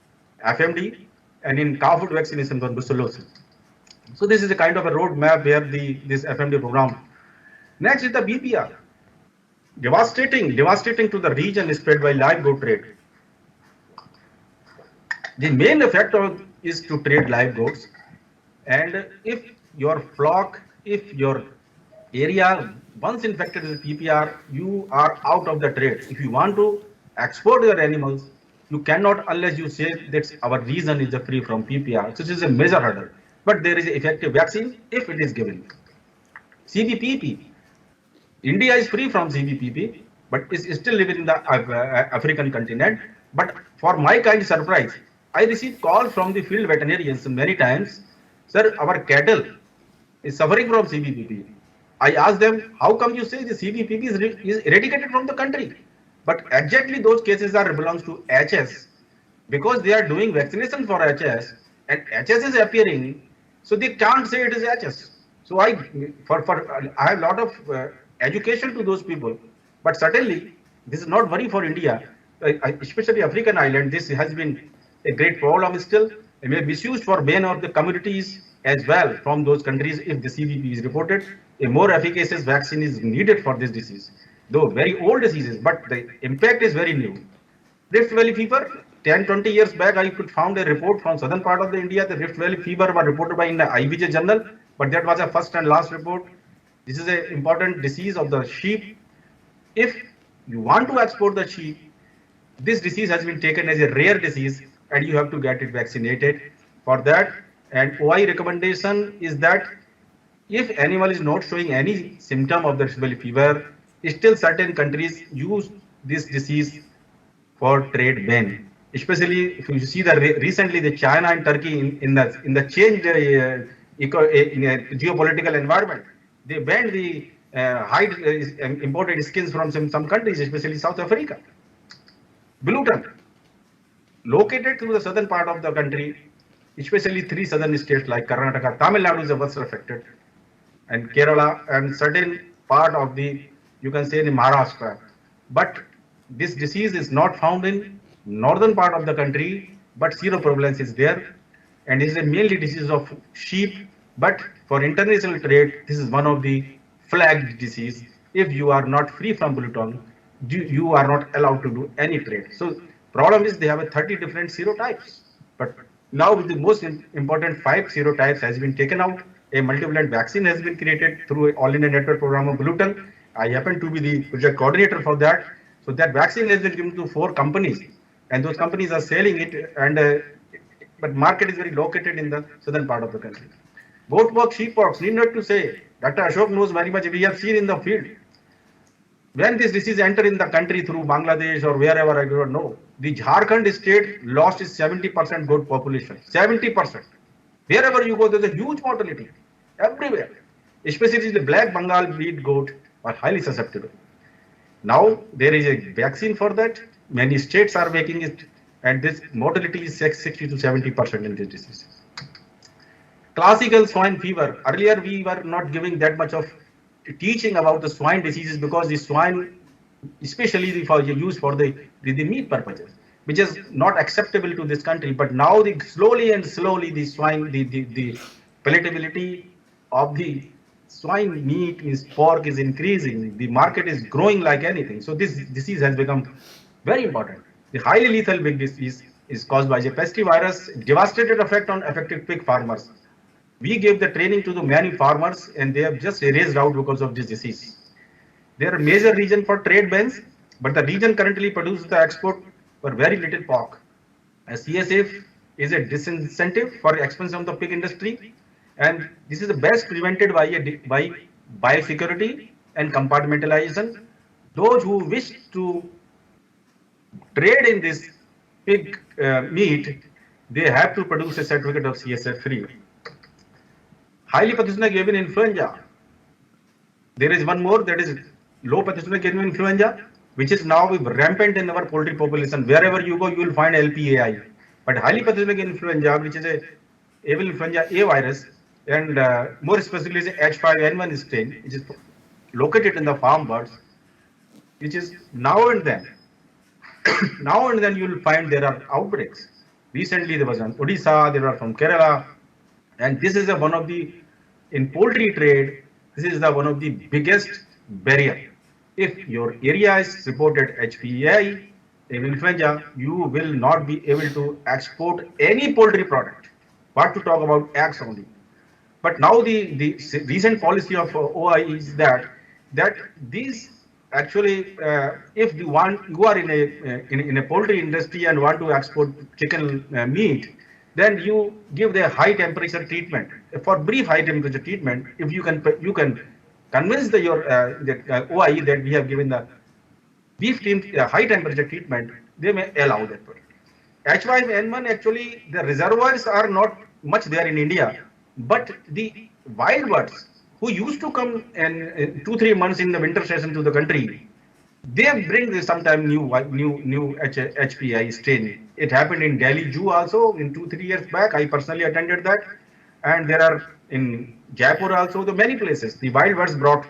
FMD, and in cow food vaccination for brucellosis. So this is a kind of a roadmap where this FMD program. Next is the BPR. Devastating to the region spread by live goat trade. The main effect is to trade live goats, and if your flock, if your area once infected with PPR, you are out of the trade. If you want to export your animals, you cannot unless you say that our region is free from PPR. So this is a major hurdle. But there is an effective vaccine if it is given. CVPP. India is free from CVPP, but is still living in the African continent. But for my kind surprise, I received calls from the field veterinarians many times. Sir, our cattle is suffering from CVPP. I asked them, how come you say the CVPP is eradicated from the country? But exactly those cases belongs to HS, because they are doing vaccination for HS, and HS is appearing, so they can't say it is HS. So I have a lot of education to those people, but certainly this is not worry for India, especially African island. This has been a great problem still, and may be misused for many of the communities as well from those countries. If the CVP is reported, a more efficacious vaccine is needed for this disease, though very old diseases, but the impact is very new. Rift Valley fever, 10-20 years back, I could found a report from southern part of the India. The Rift Valley fever was reported by in the IBJ journal, but that was a first and last report. This is an important disease of the sheep. If you want to export the sheep, this disease has been taken as a rare disease, and you have to get it vaccinated for that. And OI recommendation is that if animal is not showing any symptom of the Rift Valley fever, still certain countries use this disease for trade ban. Especially if you see recently the China and Turkey in the changed geopolitical environment, they banned the imported skins from some countries, especially South Africa. Bluetongue, located through the southern part of the country, especially 3 southern states like Karnataka, Tamil Nadu is the worst affected, and Kerala, and certain part of the, you can say, the Maharashtra. But this disease is not found in northern part of the country, but zero prevalence is there, and it is a mainly disease of sheep. But for international trade, this is one of the flagged disease. If you are not free from Bluetongue, you are not allowed to do any trade. So problem is they have 30 different serotypes. But now with the most important 5 serotypes has been taken out. A multivalent vaccine has been created through All India Network Program of Bluetongue. I happen to be the project coordinator for that. So that vaccine has been given to 4 companies, and those companies are selling it, and but market is very located in the southern part of the country. Goatpox, sheeppox, need not to say, Dr. Ashok knows very much. We have seen in the field. When this disease entered in the country through Bangladesh or wherever, I do not know, the Jharkhand state lost its 70% goat population. 70%. Wherever you go, there's a huge mortality everywhere. Especially the black Bengal breed goat are highly susceptible. Now there is a vaccine for that. Many states are making it, and this mortality is 60 to 70% in this disease. Classical swine fever. Earlier we were not giving that much of teaching about the swine diseases because the swine, especially for use for the meat purposes, which is not acceptable to this country. But now slowly the swine, the palatability of the swine meat, means pork, is increasing. The market is growing like anything. So this disease has become very important. The highly lethal pig disease is caused by a pestivirus, devastated effect on affected pig farmers. We gave the training to the many farmers and they have just erased out because of this disease. There are major region for trade bans, but the region currently produces the export for very little pork. As CSF is a disincentive for expansion of the pig industry, and this is the best prevented by biosecurity and compartmentalization. Those who wish to trade in this pig meat, they have to produce a certificate of CSF free. Highly pathogenic avian influenza. There is one more, that is low pathogenic avian influenza, which is now rampant in our poultry population. Wherever you go, you will find LPAI. But highly pathogenic influenza, which is a avian influenza A virus, and more specifically is H5N1 strain, which is located in the farm birds, which is now and then you will find there are outbreaks. Recently there was on Odisha, there are from Kerala, and this is one of the, in poultry trade, this is one of the biggest barrier. If your area is reported HPAI, avian influenza, you will not be able to export any poultry product. What to talk about eggs only. But now the recent policy of OI is that these actually, if you are in a poultry industry and want to export chicken meat, then you give the high temperature treatment. For brief high temperature treatment, if you can convince your OI that we have given the beef high temperature treatment, they may allow that product. H5N1, actually the reservoirs are not much there in India, but the wild birds who used to come and 2-3 months in the winter session to the country, they bring sometime new HPI strain. It happened in Delhi Zoo also in 2-3 years back. I personally attended that, and there are in Jaipur also, the many places the wild birds brought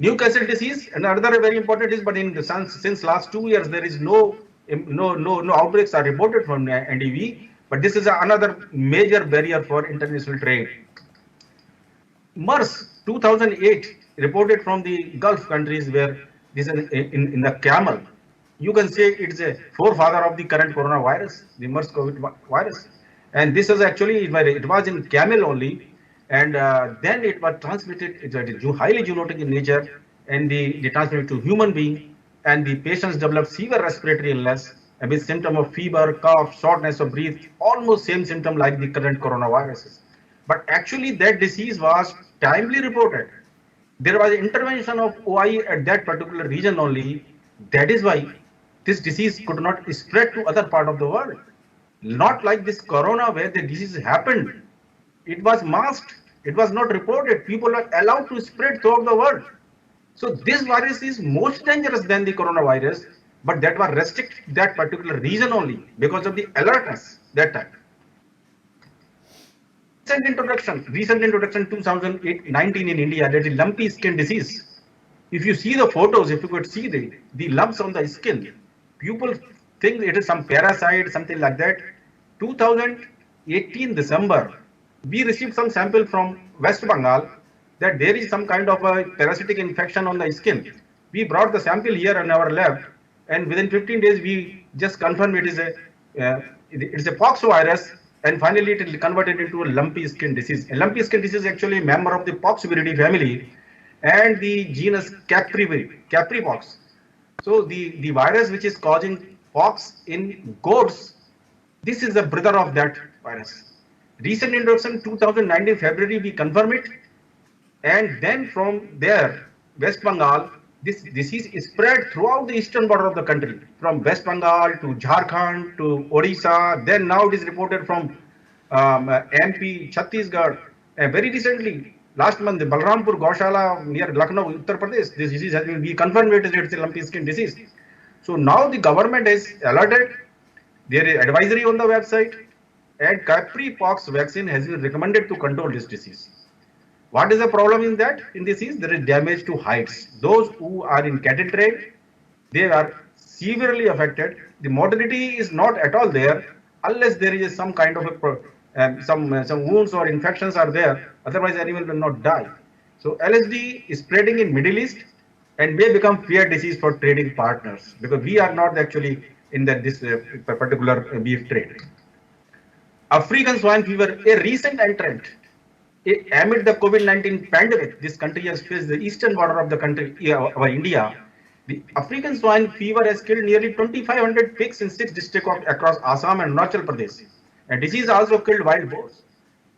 Newcastle disease. And another very important is, but in the since last 2 years there is no outbreaks are reported from NDV. But this is another major barrier for international trade. MERS 2008 reported from the Gulf countries, where this is in the camel. You can say it's a forefather of the current coronavirus, the MERS COVID virus. And this is actually, it was in camel only. And then it was transmitted, it was highly zoonotic in nature, and they transmitted to human being. And the patients developed severe respiratory illness, with symptom of fever, cough, shortness of breath, almost same symptom like the current coronaviruses. But actually that disease was timely reported. There was intervention of OI at that particular region only. That is why this disease could not spread to other part of the world. Not like this corona where the disease happened. It was masked. It was not reported. People were allowed to spread throughout the world. So this virus is most dangerous than the coronavirus, but that was restricted to that particular region only because of the alertness that time. Recent introduction 2019 in India, that is lumpy skin disease. If you see the photos, if you could see the lumps on the skin, people think it is some parasite, something like that. 2018 December, we received some sample from West Bengal that there is some kind of a parasitic infection on the skin. We brought the sample here in our lab, and within 15 days we just confirmed it is a pox virus, and finally it is converted into a lumpy skin disease. A lumpy skin disease is actually a member of the Poxviridae family and the genus Capripox. So the virus which is causing pox in goats, this is the brother of that virus. Recent introduction 2019 February, we confirm it, and then from there West Bengal, this disease is spread throughout the eastern border of the country, from West Bengal to Jharkhand to Odisha. Then now it is reported from MP, Chhattisgarh. Very recently, last month, the Balrampur Gaushala near Lucknow, Uttar Pradesh, this disease has been, we confirmed it's a lumpy skin disease. So now the government is alerted. There is advisory on the website, and Capri-Pox vaccine has been recommended to control this disease. What is the problem in that? In this is there is damage to hides. Those who are in cattle trade, they are severely affected. The mortality is not at all there unless there is some kind of a some wounds or infections are there. Otherwise, animal will not die. So LSD is spreading in Middle East and may become feared disease for trading partners because we are not actually in this particular beef trade. African swine fever, a recent entrant. Amid the COVID-19 pandemic, this country has faced the eastern border of the country, our India. The African swine fever has killed nearly 2,500 pigs in 6 districts across Assam and Arunachal Pradesh. And disease also killed wild boars.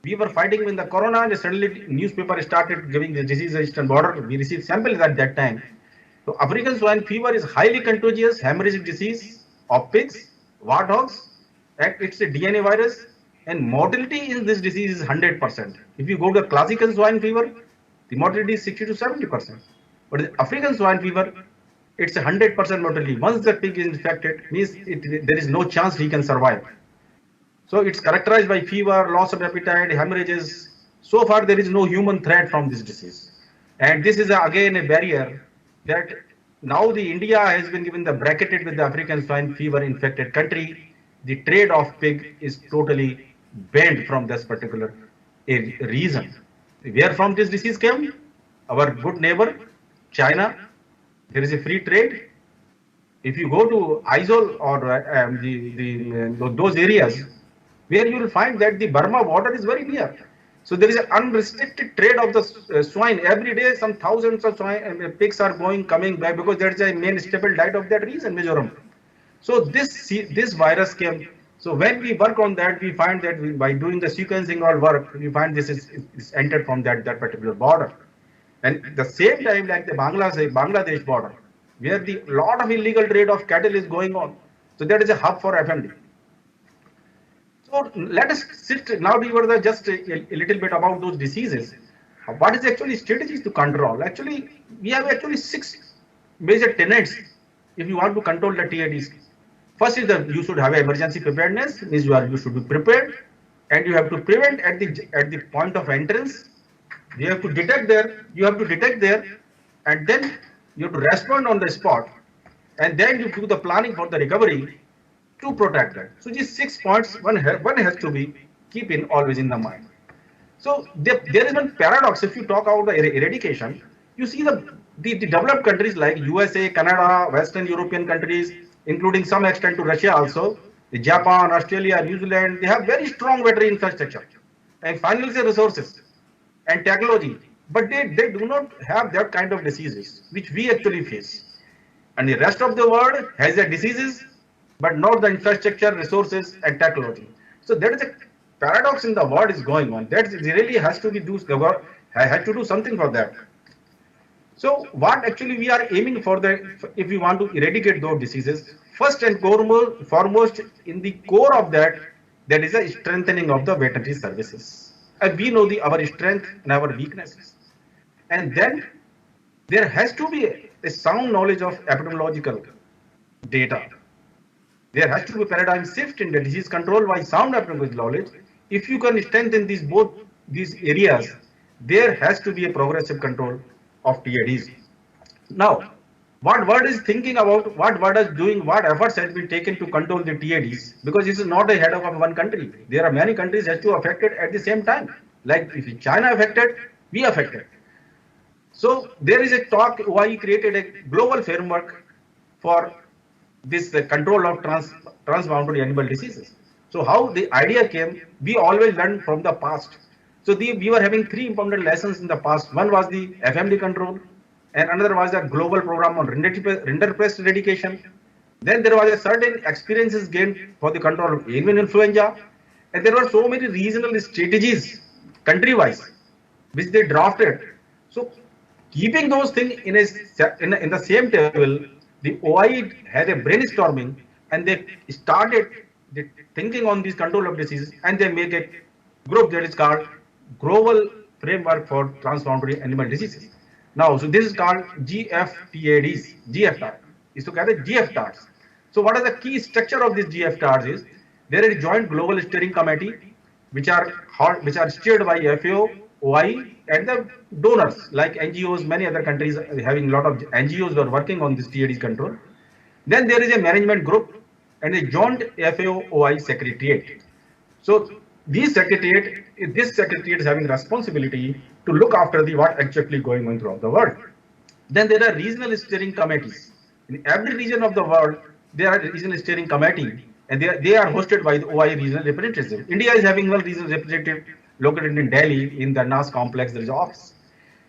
We were fighting with the corona and suddenly newspaper started giving the disease eastern border. We received samples at that time. So African swine fever is highly contagious hemorrhagic disease of pigs, warthogs, and it's a DNA virus. And mortality in this disease is 100%. If you go to classical swine fever, the mortality is 60 to 70%. But in African swine fever, it's 100% mortality. Once the pig is infected, means there is no chance he can survive. So it's characterized by fever, loss of appetite, hemorrhages. So far, there is no human threat from this disease. And this is again a barrier that now the India has been given the bracketed with the African swine fever infected country. The trade of pig is totally banned from this particular reason. Where from this disease came? Our good neighbor, China. There is a free trade. If you go to Aizol or those areas, where you will find that the Burma border is very near. So there is an unrestricted trade of the swine. Every day, some thousands of swine, pigs are coming back because there is a main staple diet of that region, Mizoram. So this virus came. So when we work on that, we find that by doing the sequencing or work, we find this is entered from that particular border. And at the same time, like the Bangladesh border, where the lot of illegal trade of cattle is going on. So that is a hub for FMD. So let us sit now. We were just a little bit about those diseases. What is actually strategies to control? Actually, we have actually 6 major tenets if you want to control the TADs. First is that you should have emergency preparedness, means you should be prepared, and you have to prevent at the point of entrance. You have to detect there, and then you have to respond on the spot, and then you do the planning for the recovery to protect that. So these 6 points one has to be keeping always in the mind. So there is one paradox. If you talk about the eradication, you see the developed countries like USA, Canada, Western European countries, including some extent to Russia also, Japan, Australia, New Zealand, they have very strong veterinary infrastructure and financial resources and technology, but they do not have that kind of diseases which we actually face. And the rest of the world has the diseases, but not the infrastructure, resources, and technology. So there is a paradox in the world is going on. That really has to be had to do something for that. So what actually we are aiming for if we want to eradicate those diseases, first and foremost in the core of that is a strengthening of the veterinary services. And we know our strength and our weaknesses. And then there has to be a sound knowledge of epidemiological data. There has to be a paradigm shift in the disease control by sound epidemiological knowledge. If you can strengthen both these areas, there has to be a progressive control of TADs. Now, what world is thinking about, what world is doing, what efforts has been taken to control the TADs? Because this is not a head of one country. There are many countries that are affected at the same time. Like if China affected, we affected. So there is a talk, OIE created a global framework for this control of transboundary animal diseases. So how the idea came, we always learn from the past. So we were having 3 important lessons in the past. One was the FMD control, and another was a global program on rinderpest eradication. Then there was a certain experiences gained for the control of avian influenza, and there were so many regional strategies, country-wise, which they drafted. So keeping those things in the same table, the OIE had a brainstorming, and they started thinking on this control of diseases, and they make a group that is called Global framework for transboundary animal diseases. Now, so this is called GFTADs, GFTAR. Is to call it GFTARs. So what are the key structure of this GFTARs is there is a joint global steering committee which are steered by FAO, OI, and the donors like NGOs. Many other countries having a lot of NGOs who are working on this TAD control. Then there is a management group and a joint FAO OI secretariat. So this secretariat is having responsibility to look after the what actually going on throughout the world. Then there are regional steering committees. In every region of the world, there are regional steering committee, and they are hosted by the OI regional representative. India is having one regional representative located in Delhi in the NAS complex. There is an office.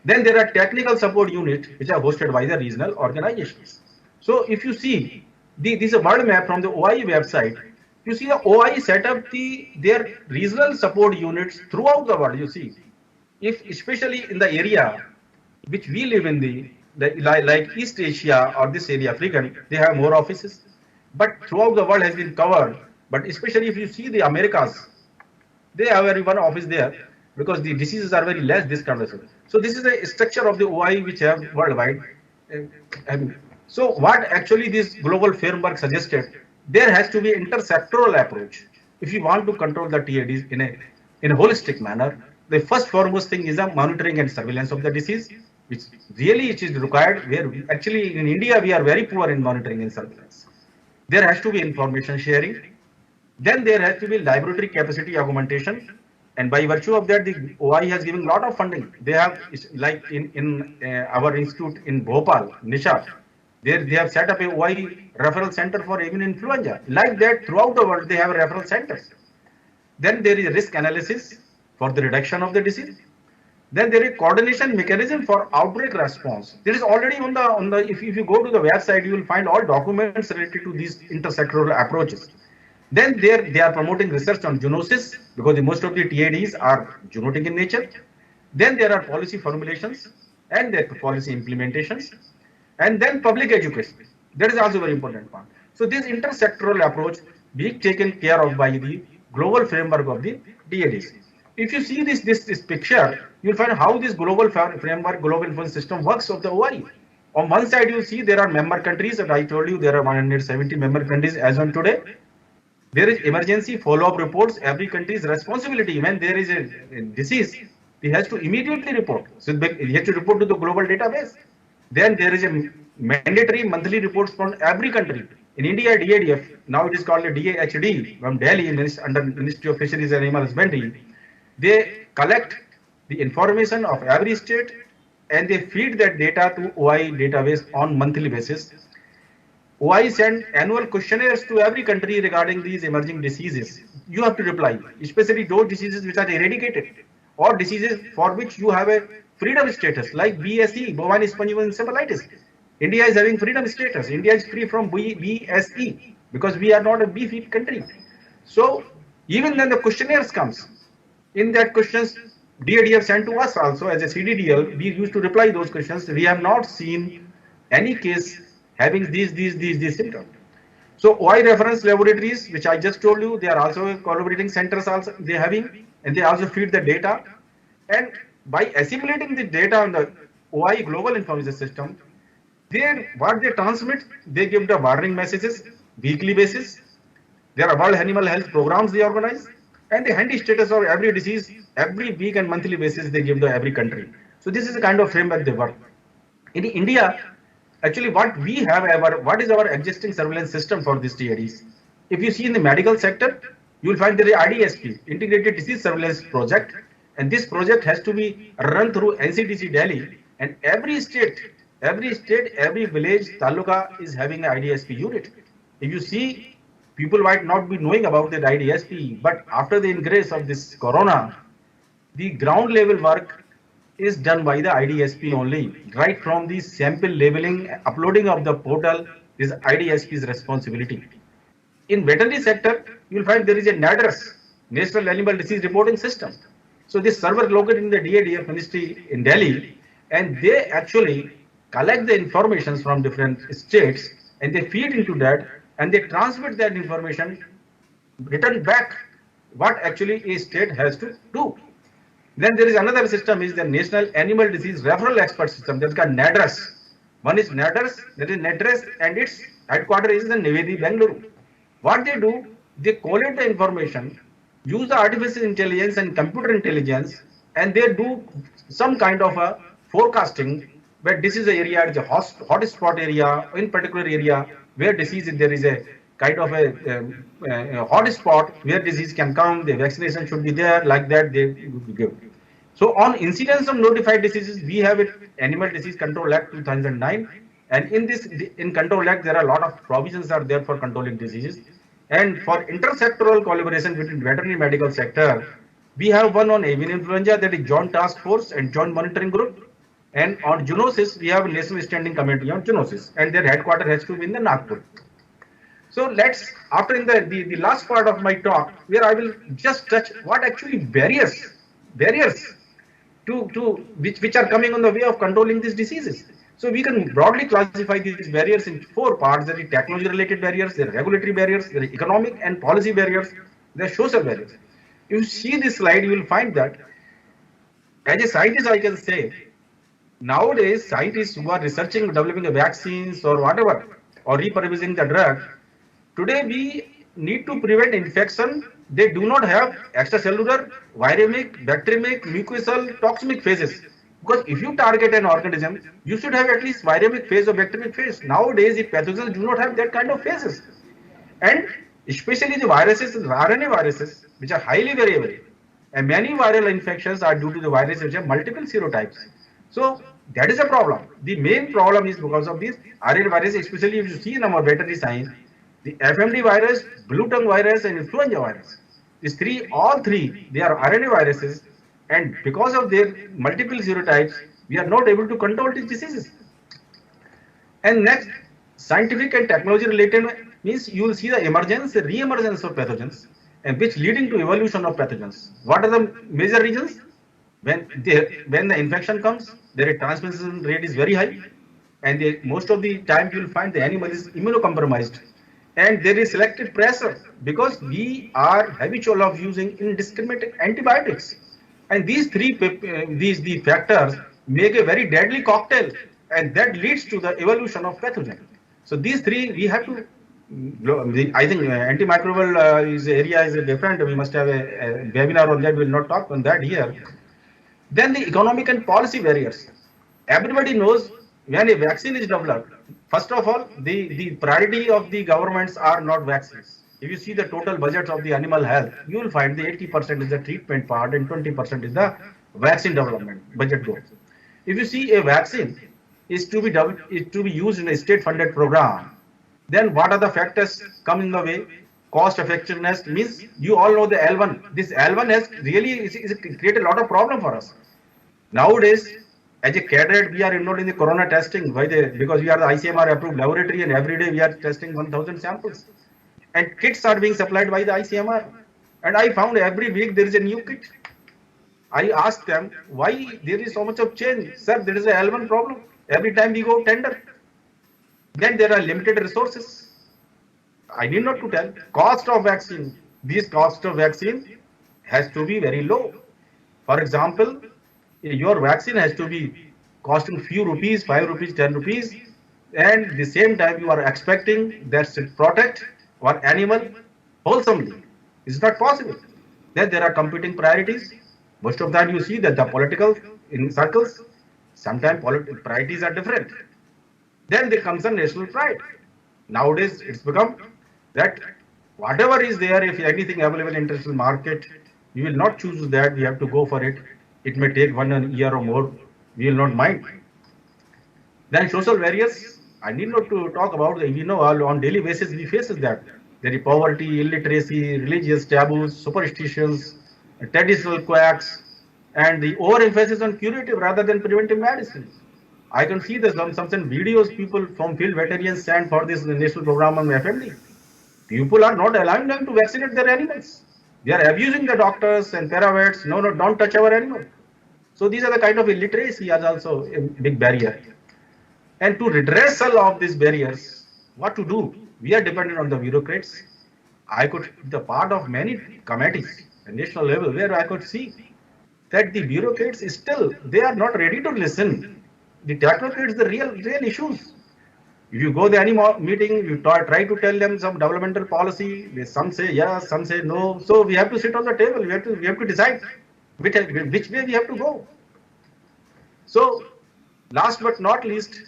Then there are technical support units which are hosted by the regional organizations. So if you see this is a world map from the OI website. You see the OI set up their regional support units throughout the world. You see, if especially in the area which we live in like East Asia or this area, African, they have more offices. But throughout the world has been covered. But especially if you see the Americas, they have only one office there because the diseases are very less this kind of thing. So this is the structure of the OI which have worldwide. So what actually this global framework suggested, there has to be intersectoral approach. If you want to control the TADs in a holistic manner, the first foremost thing is the monitoring and surveillance of the disease, which really it is required. Where actually in India we are very poor in monitoring and surveillance. There has to be information sharing. Then there has to be laboratory capacity augmentation, and by virtue of that, the OI has given a lot of funding. They have like in our institute in Bhopal, Nishat. They have set up a OI referral center for avian influenza. Like that, throughout the world, they have referral centers. Then there is risk analysis for the reduction of the disease. Then there is coordination mechanism for outbreak response. There is already on the if you go to the website, you will find all documents related to these intersectoral approaches. Then they are promoting research on zoonosis because most of the TADs are zoonotic in nature. Then there are policy formulations and their policy implementations. And then public education. That is also very important part. So this intersectoral approach being taken care of by the global framework of the TADs. If you see this picture, you'll find how this global framework, global influence system works of the OI. On one side, you see there are member countries, and I told you there are 170 member countries as on today. There is emergency follow-up reports. Every country's responsibility when there is a disease, it has to immediately report. So you have to report to the global database. Then there is a mandatory monthly reports from every country. In India, DADF, now it is called a DAHD from Delhi under Ministry of Fisheries and Animal Husbandry. They collect the information of every state and they feed that data to OI database on monthly basis. OI send annual questionnaires to every country regarding these emerging diseases. You have to reply, especially those diseases which are eradicated or diseases for which you have a freedom status like BSE, bovine spongival encephalitis. India is having freedom status. India is free from BSE because we are not a beef-eat country. So even when the questionnaires comes, in that questions, DADF sent to us also as a CDDL, we used to reply those questions. We have not seen any case having these symptoms. So OI reference laboratories, which I just told you, they are also collaborating centers also they having, and they also feed the data. And by assimilating the data on the OI global information system, what they transmit, they give the warning messages weekly basis. There are World Animal Health programs they organize, and the handy status of every disease every week and monthly basis they give to every country. So this is the kind of framework they work. In India, actually what we have what is our existing surveillance system for these TADs? If you see in the medical sector, you will find there is IDSP, Integrated Disease Surveillance Project, and this project has to be run through NCDC Delhi, and every state, every village, taluka is having an IDSP unit. If you see, people might not be knowing about that IDSP, but after the ingress of this corona, the ground level work is done by the IDSP only. Right from the sample labeling, uploading of the portal is IDSP's responsibility. In veterinary sector, you will find there is a NADRS, National Animal Disease Reporting System. So this server located in the DADF ministry in Delhi, and they actually collect the information from different states and they feed into that and they transmit that information, return back what actually a state has to do. Then there is another system, is the National Animal Disease Referral Expert System, that's called NADRS. One is NADRS, that is NADRS, and its headquarters is in Navedi, Bangalore. What they do, they collect the information, use the artificial intelligence and computer intelligence, and they do some kind of a forecasting where this is the area, it's a hot spot area, in particular area where disease, there is a kind of a hot spot where disease can come, the vaccination should be there, like that they give. So on incidence of notified diseases, we have it Animal Disease Control Act 2009, and in this, in Control Act, there are a lot of provisions are there for controlling diseases. And for intersectoral collaboration between veterinary medical sector, we have one on avian influenza, that is Joint Task Force and Joint Monitoring Group. And on zoonosis, we have a National Standing Committee on Zoonosis, and their headquarters has to be in the Nagpur. So let's, after in the last part of my talk, where I will just touch what actually barriers to which are coming on the way of controlling these diseases. So we can broadly classify these barriers in 4 parts: there are technology related barriers, there are regulatory barriers, there are economic and policy barriers, there are social barriers. If you see this slide, you will find that as a scientist, I can say, nowadays scientists who are researching, developing vaccines or whatever, or repurposing the drug, today we need to prevent infection. They do not have extracellular, viremic, bacteremic, mucosal, toxemic phases. Because if you target an organism, you should have at least viremic phase or bacteremic phase. Nowadays, the pathogens do not have that kind of phases. And especially the viruses, the RNA viruses, which are highly variable. And many viral infections are due to the viruses which have multiple serotypes. So that is a problem. The main problem is because of these RNA viruses, especially if you see in our veterinary science, the FMD virus, blue tongue virus, and influenza virus. These all three, they are RNA viruses, and because of their multiple serotypes, we are not able to control these diseases. And next, scientific and technology related means you will see the emergence, re-emergence of pathogens, and which leading to evolution of pathogens. What are the major reasons? When the infection comes, their transmission rate is very high, and most of the time you will find the animal is immunocompromised. And there is selective pressure because we are habitual of using indiscriminate antibiotics, and these the factors make a very deadly cocktail, and that leads to the evolution of pathogen. So these three we have to. I think antimicrobial area is different. We must have a webinar on that. We will not talk on that here. Then the economic and policy barriers. Everybody knows when a vaccine is developed, first of all, the priority of the governments are not vaccines. If you see the total budgets of the animal health, you will find the 80% is the treatment part and 20% is the vaccine development budget goal. If you see a vaccine is to be used in a state-funded program, then what are the factors come in the way? Cost effectiveness means you all know the L1. This L1 has really created a lot of problem for us. Nowadays, as a cadet, we are involved in the corona testing because we are the ICMR approved laboratory, and every day we are testing 1,000 samples. And kits are being supplied by the ICMR. And I found every week there is a new kit. I asked them why there is so much of change. Sir, there is a L1 problem. Every time we go tender. Then there are limited resources. I need not to tell. Cost of vaccine. This cost of vaccine has to be very low. For example, your vaccine has to be costing few rupees, 5 rupees, 10 rupees, and at the same time you are expecting that to protect one animal wholesomely. It's not possible. Then there are competing priorities. Most of that you see that the political in circles, sometimes priorities are different. Then there comes a national pride. Nowadays it's become that whatever is there, if anything available in international market, you will not choose that, we have to go for it. It may take 1 year or more, we will not mind. Then social barriers, I need not to talk about, on daily basis we face that. There is poverty, illiteracy, religious taboos, superstitions, traditional quacks, and the overemphasis on curative rather than preventive medicine. I can see some videos people from field veterinarians stand for this national program on FMD. People are not allowing them to vaccinate their animals. They are abusing the doctors and paravets. No, don't touch our animal. So these are the kind of illiteracy as also a big barrier. And to redress all of these barriers, what to do? We are dependent on the bureaucrats. I could be the part of many committees at national level where I could see that the bureaucrats still, they are not ready to listen. The technocrats, the real issues. If you go to any meeting, you try to tell them some developmental policy. Some say yes, some say no. So we have to sit on the table. We have to decide which way we have to go. So last but not least,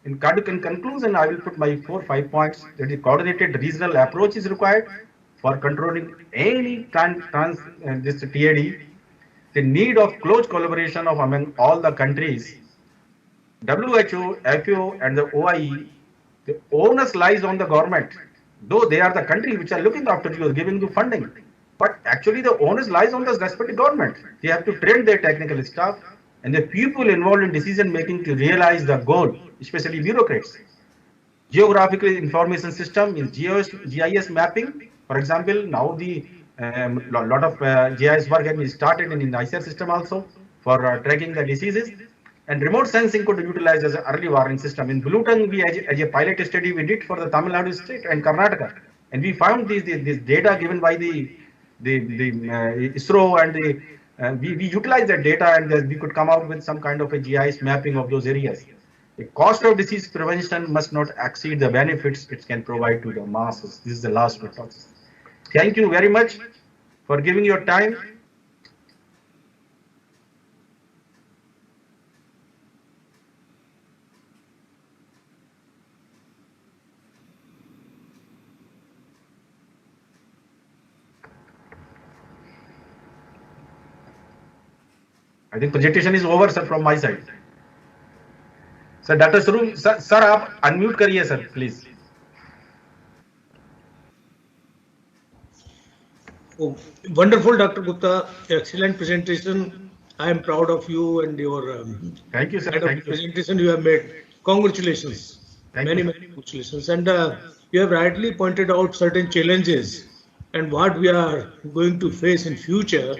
in conclusion, I will put my 4-5 points that the coordinated regional approach is required for controlling any this TAD. The need of close collaboration among all the countries, WHO, FAO, and the OIE. The onus lies on the government, though they are the country which are looking after you, giving you funding. But actually, the onus lies on the respective government. They have to train their technical staff and the people involved in decision making to realize the goal, especially bureaucrats. Geographical information system in GIS mapping, for example, now the lot of GIS work has been started in the ICER system also for tracking the diseases. And remote sensing could be utilized as an early warning system. In Bluetongue, as a pilot study we did for the Tamil Nadu state and Karnataka, and we found this data given by the ISRO, and we utilized that data, and we could come out with some kind of a GIS mapping of those areas. The cost of disease prevention must not exceed the benefits it can provide to the masses. This is the last but not least. Thank you very much for giving your time. I think presentation is over, sir, from my side. Sir, Dr. Swaroop, sir, आप unmute करिए, sir, please. Oh, wonderful, Dr. Gupta. Excellent presentation. I am proud of you and your Thank you, sir. kind of Thank you. presentation you have made. Congratulations. Many congratulations. And you have rightly pointed out certain challenges and what we are going to face in future,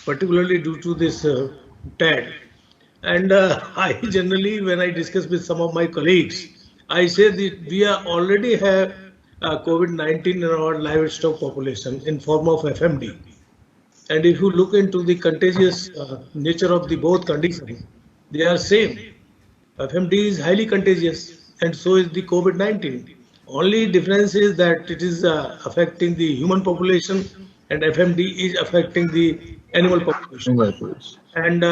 particularly due to this TAD. And I generally, when I discuss with some of my colleagues, I say that we are already have COVID-19 in our livestock population in form of FMD. And if you look into the contagious nature of the both conditions, they are same. FMD is highly contagious, and so is the COVID-19. Only difference is that it is affecting the human population, and FMD is affecting the animal population. And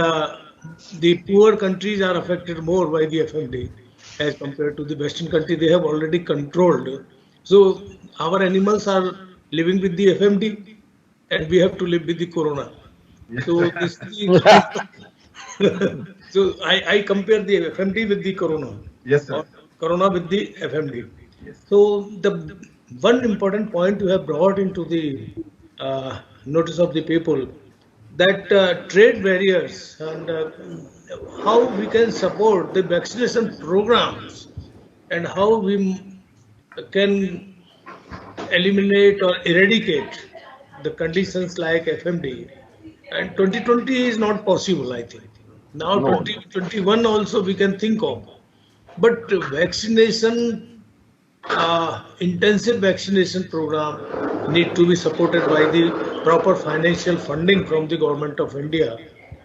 the poor countries are affected more by the FMD as compared to the Western country. They have already controlled. So our animals are living with the FMD, and we have to live with the corona. Yes, So this so I compare the FMD with the corona. Yes, sir. Or corona with the FMD. Yes. So the one important point you have brought into the notice of the people, that trade barriers and how we can support the vaccination programs and how we can eliminate or eradicate the conditions like FMD. And 2020 is not possible, I think. Now No. 2021 also we can think of. But vaccination, intensive vaccination program need to be supported by the proper financial funding from the government of India.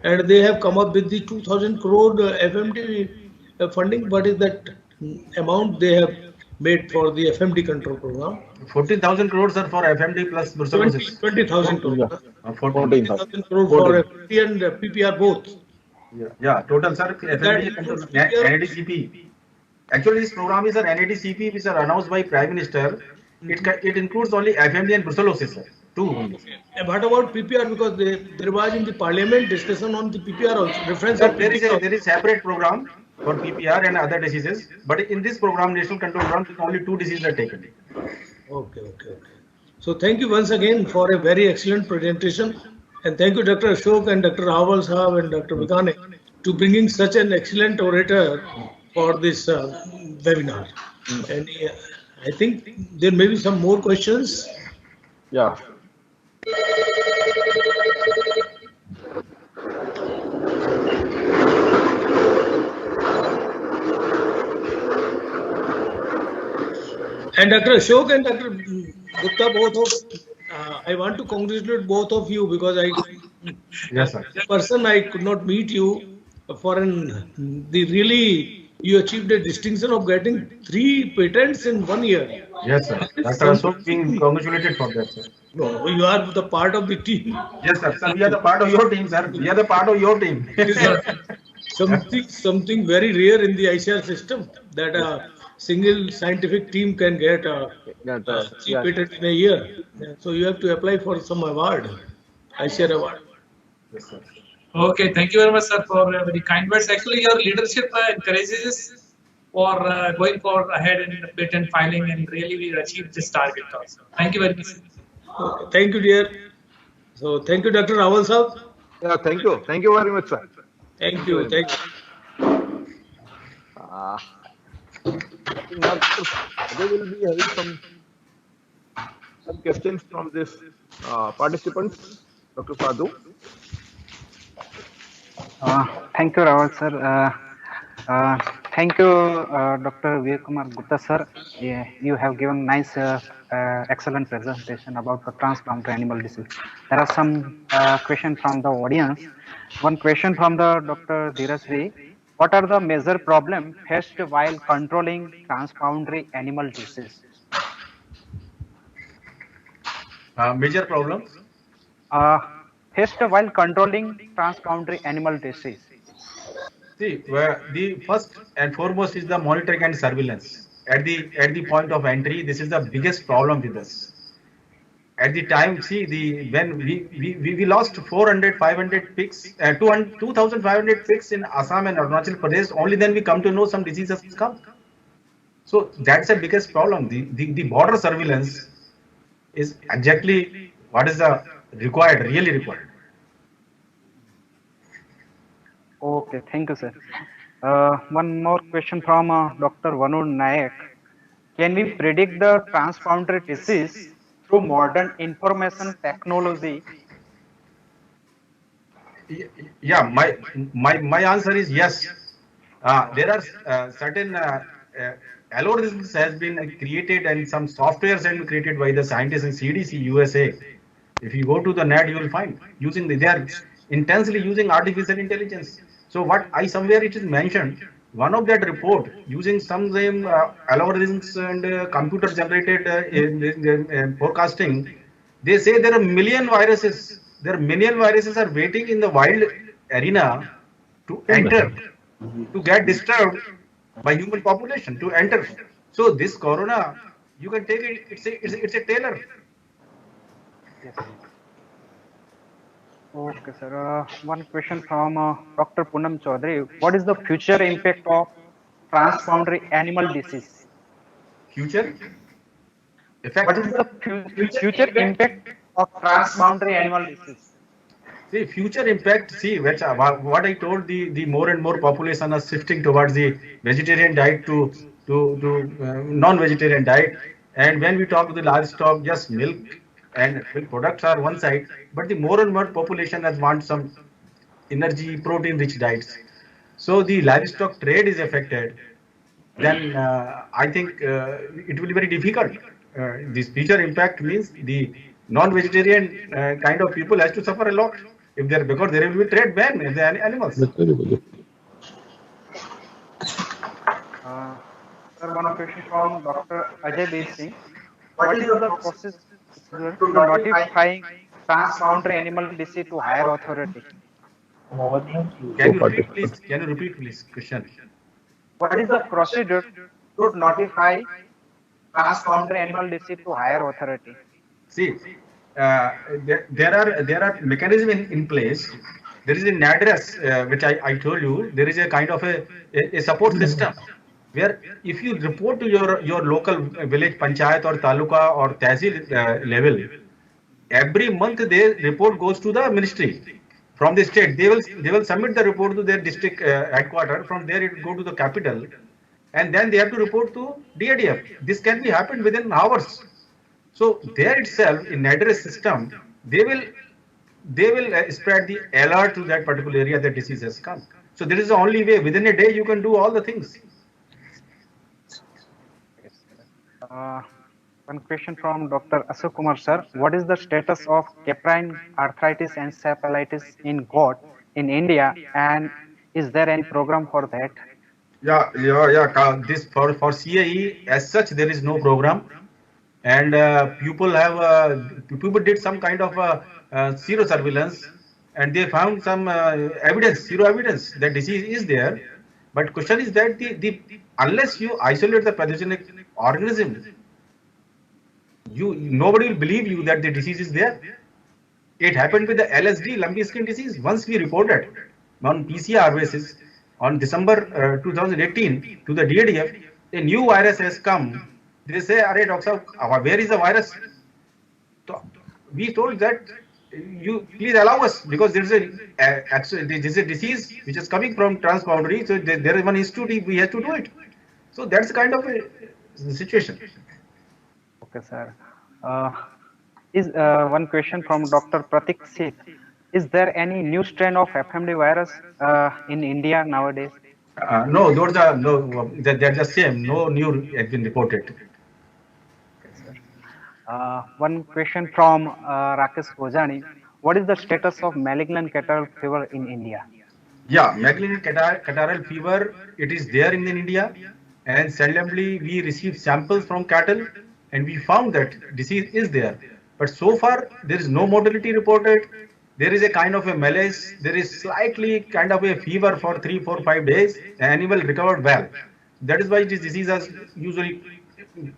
And they have come up with the 2000 crore FMD funding. What is that amount they have made for the FMD control program? 14,000 crores are for FMD plus brucellosis. 20,000 crore. Yeah. 20,000 crore for FMD and PPR both. Yeah, total, sir. FMD and NADCP. Actually, this program is an NADCP which are announced by Prime Minister. It includes only FMD and brucellosis, sir. Two only. And what about PPR? Because there was in the parliament discussion on the PPR also. Reference Sir, of there PPR. is separate program for PPR and other diseases, but in this program, National Control Program, only 2 diseases are taken. Okay. So thank you once again for a very excellent presentation. And thank you, Dr. Ashok and Dr. Rawal Sahab and Dr. Vikane, to bringing such an excellent orator for this webinar. And I think there may be some more questions. Yeah. And Dr. Ashok and Dr. Gupta, both of I want to congratulate both of you because Yes, sir. As a person, I could not meet you for you achieved a distinction of getting 3 patents in 1 year. Yes, sir. That is Dr. Ashok being something. congratulated for that, sir. No, you are the part of the team. Yes, sir. Sir, we are the part of your team, sir. We are the part of your team. It is something very rare in the ICR system that a single scientific team can get three Yes. patents in a year. So you have to apply for some award, ICR award. Yes, sir. Okay, thank you very much, sir, for very kind words. Actually, your leadership encourages us for going for ahead in patent filing, and really we achieved this target also. Thank you very much. Okay, thank you, dear. So thank you, Dr. Rawal sir. Yeah, thank you. Thank you very much, sir. Thank you. Thank you. I think now they will be having some questions from this participants. Dr. Sadhu. Thank you, Rawal sir. Thank you, Dr. Veer Kumar Gupta sir. Yeah, you have given nice, excellent presentation about the transboundary animal disease. There are some questions from the audience. One question from the Dr. Dheeraj Ji. What are the major problems faced while controlling transboundary animal disease? Major problems? Faced while controlling transboundary animal disease. See, where the first and foremost is the monitoring and surveillance. At the point of entry, this is the biggest problem with us. At the time, see, when we lost 400, 500 pigs, 2,500 pigs in Assam and Arunachal Pradesh. Only then we come to know some diseases come. So that's the biggest problem. The border surveillance is exactly what is the really required. Okay, thank you, sir. One more question from Dr. Vanu Nayak. Can we predict the transboundary disease through modern information technology? Yeah, my answer is yes. There are certain algorithms has been created and some softwares have been created by the scientists in CDC USA. If you go to the net, you will find they are intensely using artificial intelligence. So what somewhere it is mentioned, one of that report using some algorithms and computer generated forecasting, they say there are million viruses. There are million viruses are waiting in the wild arena to enter, to get disturbed by human population to enter. So this corona, you can take it. It's a tailor. Yes. Okay, sir. One question from Dr. Poonam Chaudhary. What is the future impact of transboundary animal disease? Future effect. What is the future impact of transboundary animal disease? See, future impact. See, what I told, the more and more population are shifting towards the vegetarian diet to non-vegetarian diet. And when we talk to the livestock, just milk and milk products are one side, but the more and more population has want some energy, protein-rich diets. So the livestock trade is affected. Then I think it will be very difficult. This future impact means the non-vegetarian kind of people has to suffer a lot if they're, because there will be trade ban in the animals. Sir, one question from Dr. Ajay Dev Singh. What is the process to notifying transboundary animal disease to higher authority? Can you repeat please question? What is the procedure to notify transboundary animal disease to higher authority? See, there are mechanism in place. There is an address which I told you. There is a kind of a support system where if you report to your local village panchayat or taluka or tehsil level, every month their report goes to the ministry from the state. They will submit the report to their district headquarters. From there it will go to the capital, and then they have to report to DADF. This can be happened within hours. So there itself in address system, they will spread the alert to that particular area that disease has come. So there is the only way. Within a day you can do all the things. One question from Dr. Ashok Kumar sir. What is the status of caprine arthritis encephalitis in goat in India, and is there any program for that? This for CAE as such, there is no program, and people did some kind of sero surveillance, and they found some zero evidence that disease is there. But question is that the unless you isolate the pathogenic organism, nobody will believe you that the disease is there. It happened with the LSD, lumpy skin disease. Once we reported on PCR basis on December 2018 to the DADF, a new virus has come. They say, "Arey, doctor, where is the virus?" So we told that you please allow us, because there is a disease which is coming from transboundary. So there is one institute, we have to do it. So that's kind of a situation. Okay, sir. Is one question from Dr. Pratik Seth. Is there any new strain of FMD virus in India nowadays? No, those are no. They're the same. No new has been reported. One question from Rakesh Bojani. What is the status of malignant catarrh fever in India? Yeah, malignant catarrhal fever, it is there in India, and seldomly we receive samples from cattle, and we found that disease is there. But so far, there is no mortality reported. There is a kind of a malaise. There is slightly kind of a fever for 3, 4, 5 days. The animal recovered well. That is why this disease has usually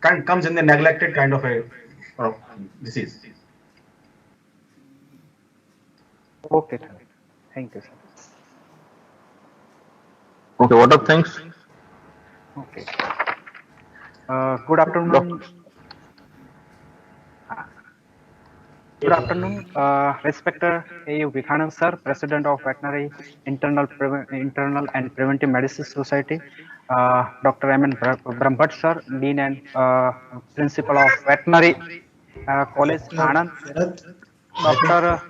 comes in the neglected kind of a disease. Okay, sir. Thank you, sir. Okay, what up? Thanks. Okay. Good afternoon. Good afternoon, respected A.U. Vikhanand sir, President of Veterinary Internal and Preventive Medicine Society, Dr. M.N. Brahmbhatt sir, Dean and Principal of Veterinary College, Anand, Dr.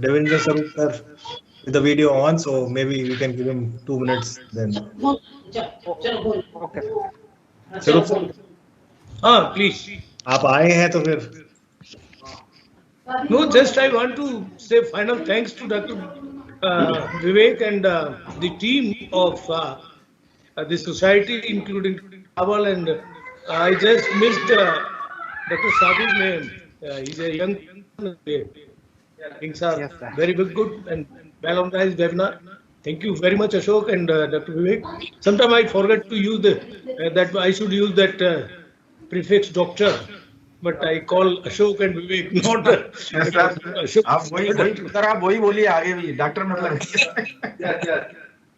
Devendra Sarup sir with the video on, so maybe we can give him 2 minutes then. Okay. Sarup sir, Please. आप आए हैं तो फिर No, just I want to say final thanks to Dr. Vivek and the team of the society, including Awal, and I just missed Dr. Sadhu's name. He's a young things are Yes, sir. very good and well organized webinar. Thank you very much, Ashok and Dr. Vivek. Sometimes I forget to use that I should use that prefix doctor. But I call Ashok and Vivek, not Ashok. आप वही बोलिए आगे भी doctor मतलब.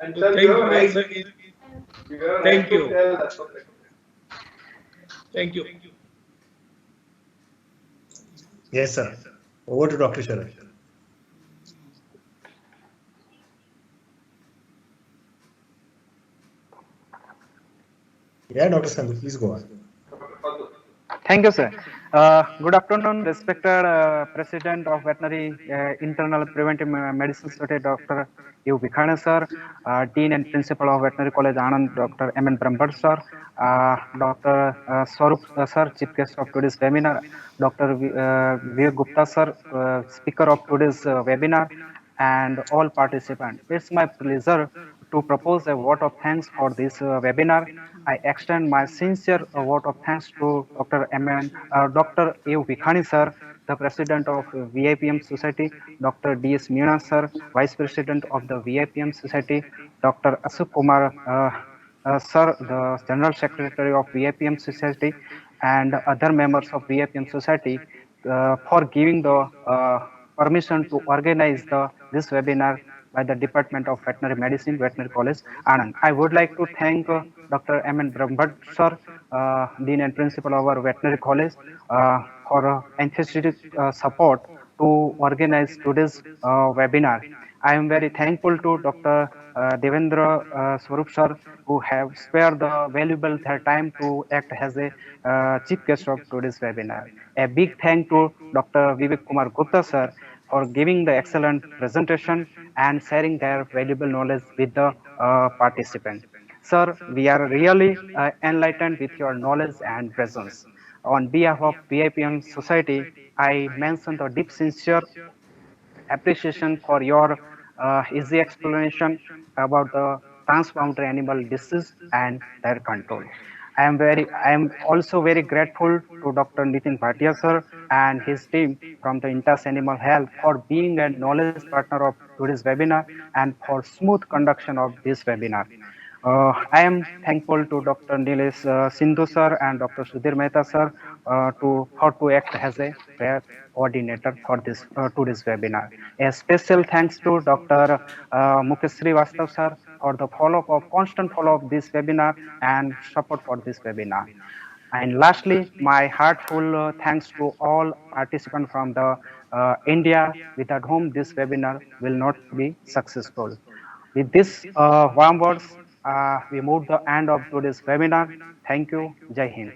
Thank you once again. Thank you. Thank you. Yes, sir. Over to Dr. Sharad. Yeah, Dr. Sandhu, please go on. Thank you, sir. Good afternoon, respected President of Veterinary Internal Preventive Medicine Society, Dr. U. Vikhanand sir, Dean and Principal of Veterinary College, Anand, Dr. M.N. Brahmbhatt sir, Dr. Swarup sir, Chief Guest of today's webinar, Dr. Vivek Gupta sir, Speaker of today's webinar, and all participants. It's my pleasure to propose a vote of thanks for this webinar. I extend my sincere vote of thanks to Dr. Dr. A. Vikhani sir, the President of VIPM Society, Dr. D.S. Meena sir, Vice President of the VIPM Society, Dr. Ashok Kumar sir, the General Secretary of VIPM Society, and other members of VIPM Society for giving the permission to organize this webinar by the Department of Veterinary Medicine, Veterinary College, Anand. I would like to thank Dr. M.N. Brahmbhatt sir, Dean and Principal of our Veterinary College, for enthusiastic support to organize today's webinar. I am very thankful to Dr. Devendra Swarup sir, who have spared the valuable their time to act as a chief guest of today's webinar. A big thank to Dr. Vivek Kumar Gupta sir for giving the excellent presentation and sharing their valuable knowledge with the participants. Sir, we are really enlightened with your knowledge and presence. on behalf of PIPM Society, I mention the deep sincere appreciation for your easy explanation about the transboundary animal disease and their control. I am also very grateful to Dr. Nitin Bhatia sir and his team from the Intas Animal Health for being a knowledge partner of today's webinar and for smooth conduction of this webinar. I am thankful to Dr. Nilesh Sindhu sir and Dr. Sudhir Mehta sir to act as a prayer coordinator for this today's webinar. A special thanks to Dr. Mukesh Srivastav sir for the constant follow-up of this webinar and support for this webinar. And lastly, my heartful thanks to all participants from the India without whom this webinar will not be successful. With this warm words, we move the end of today's webinar. Thank you. Jai Hind.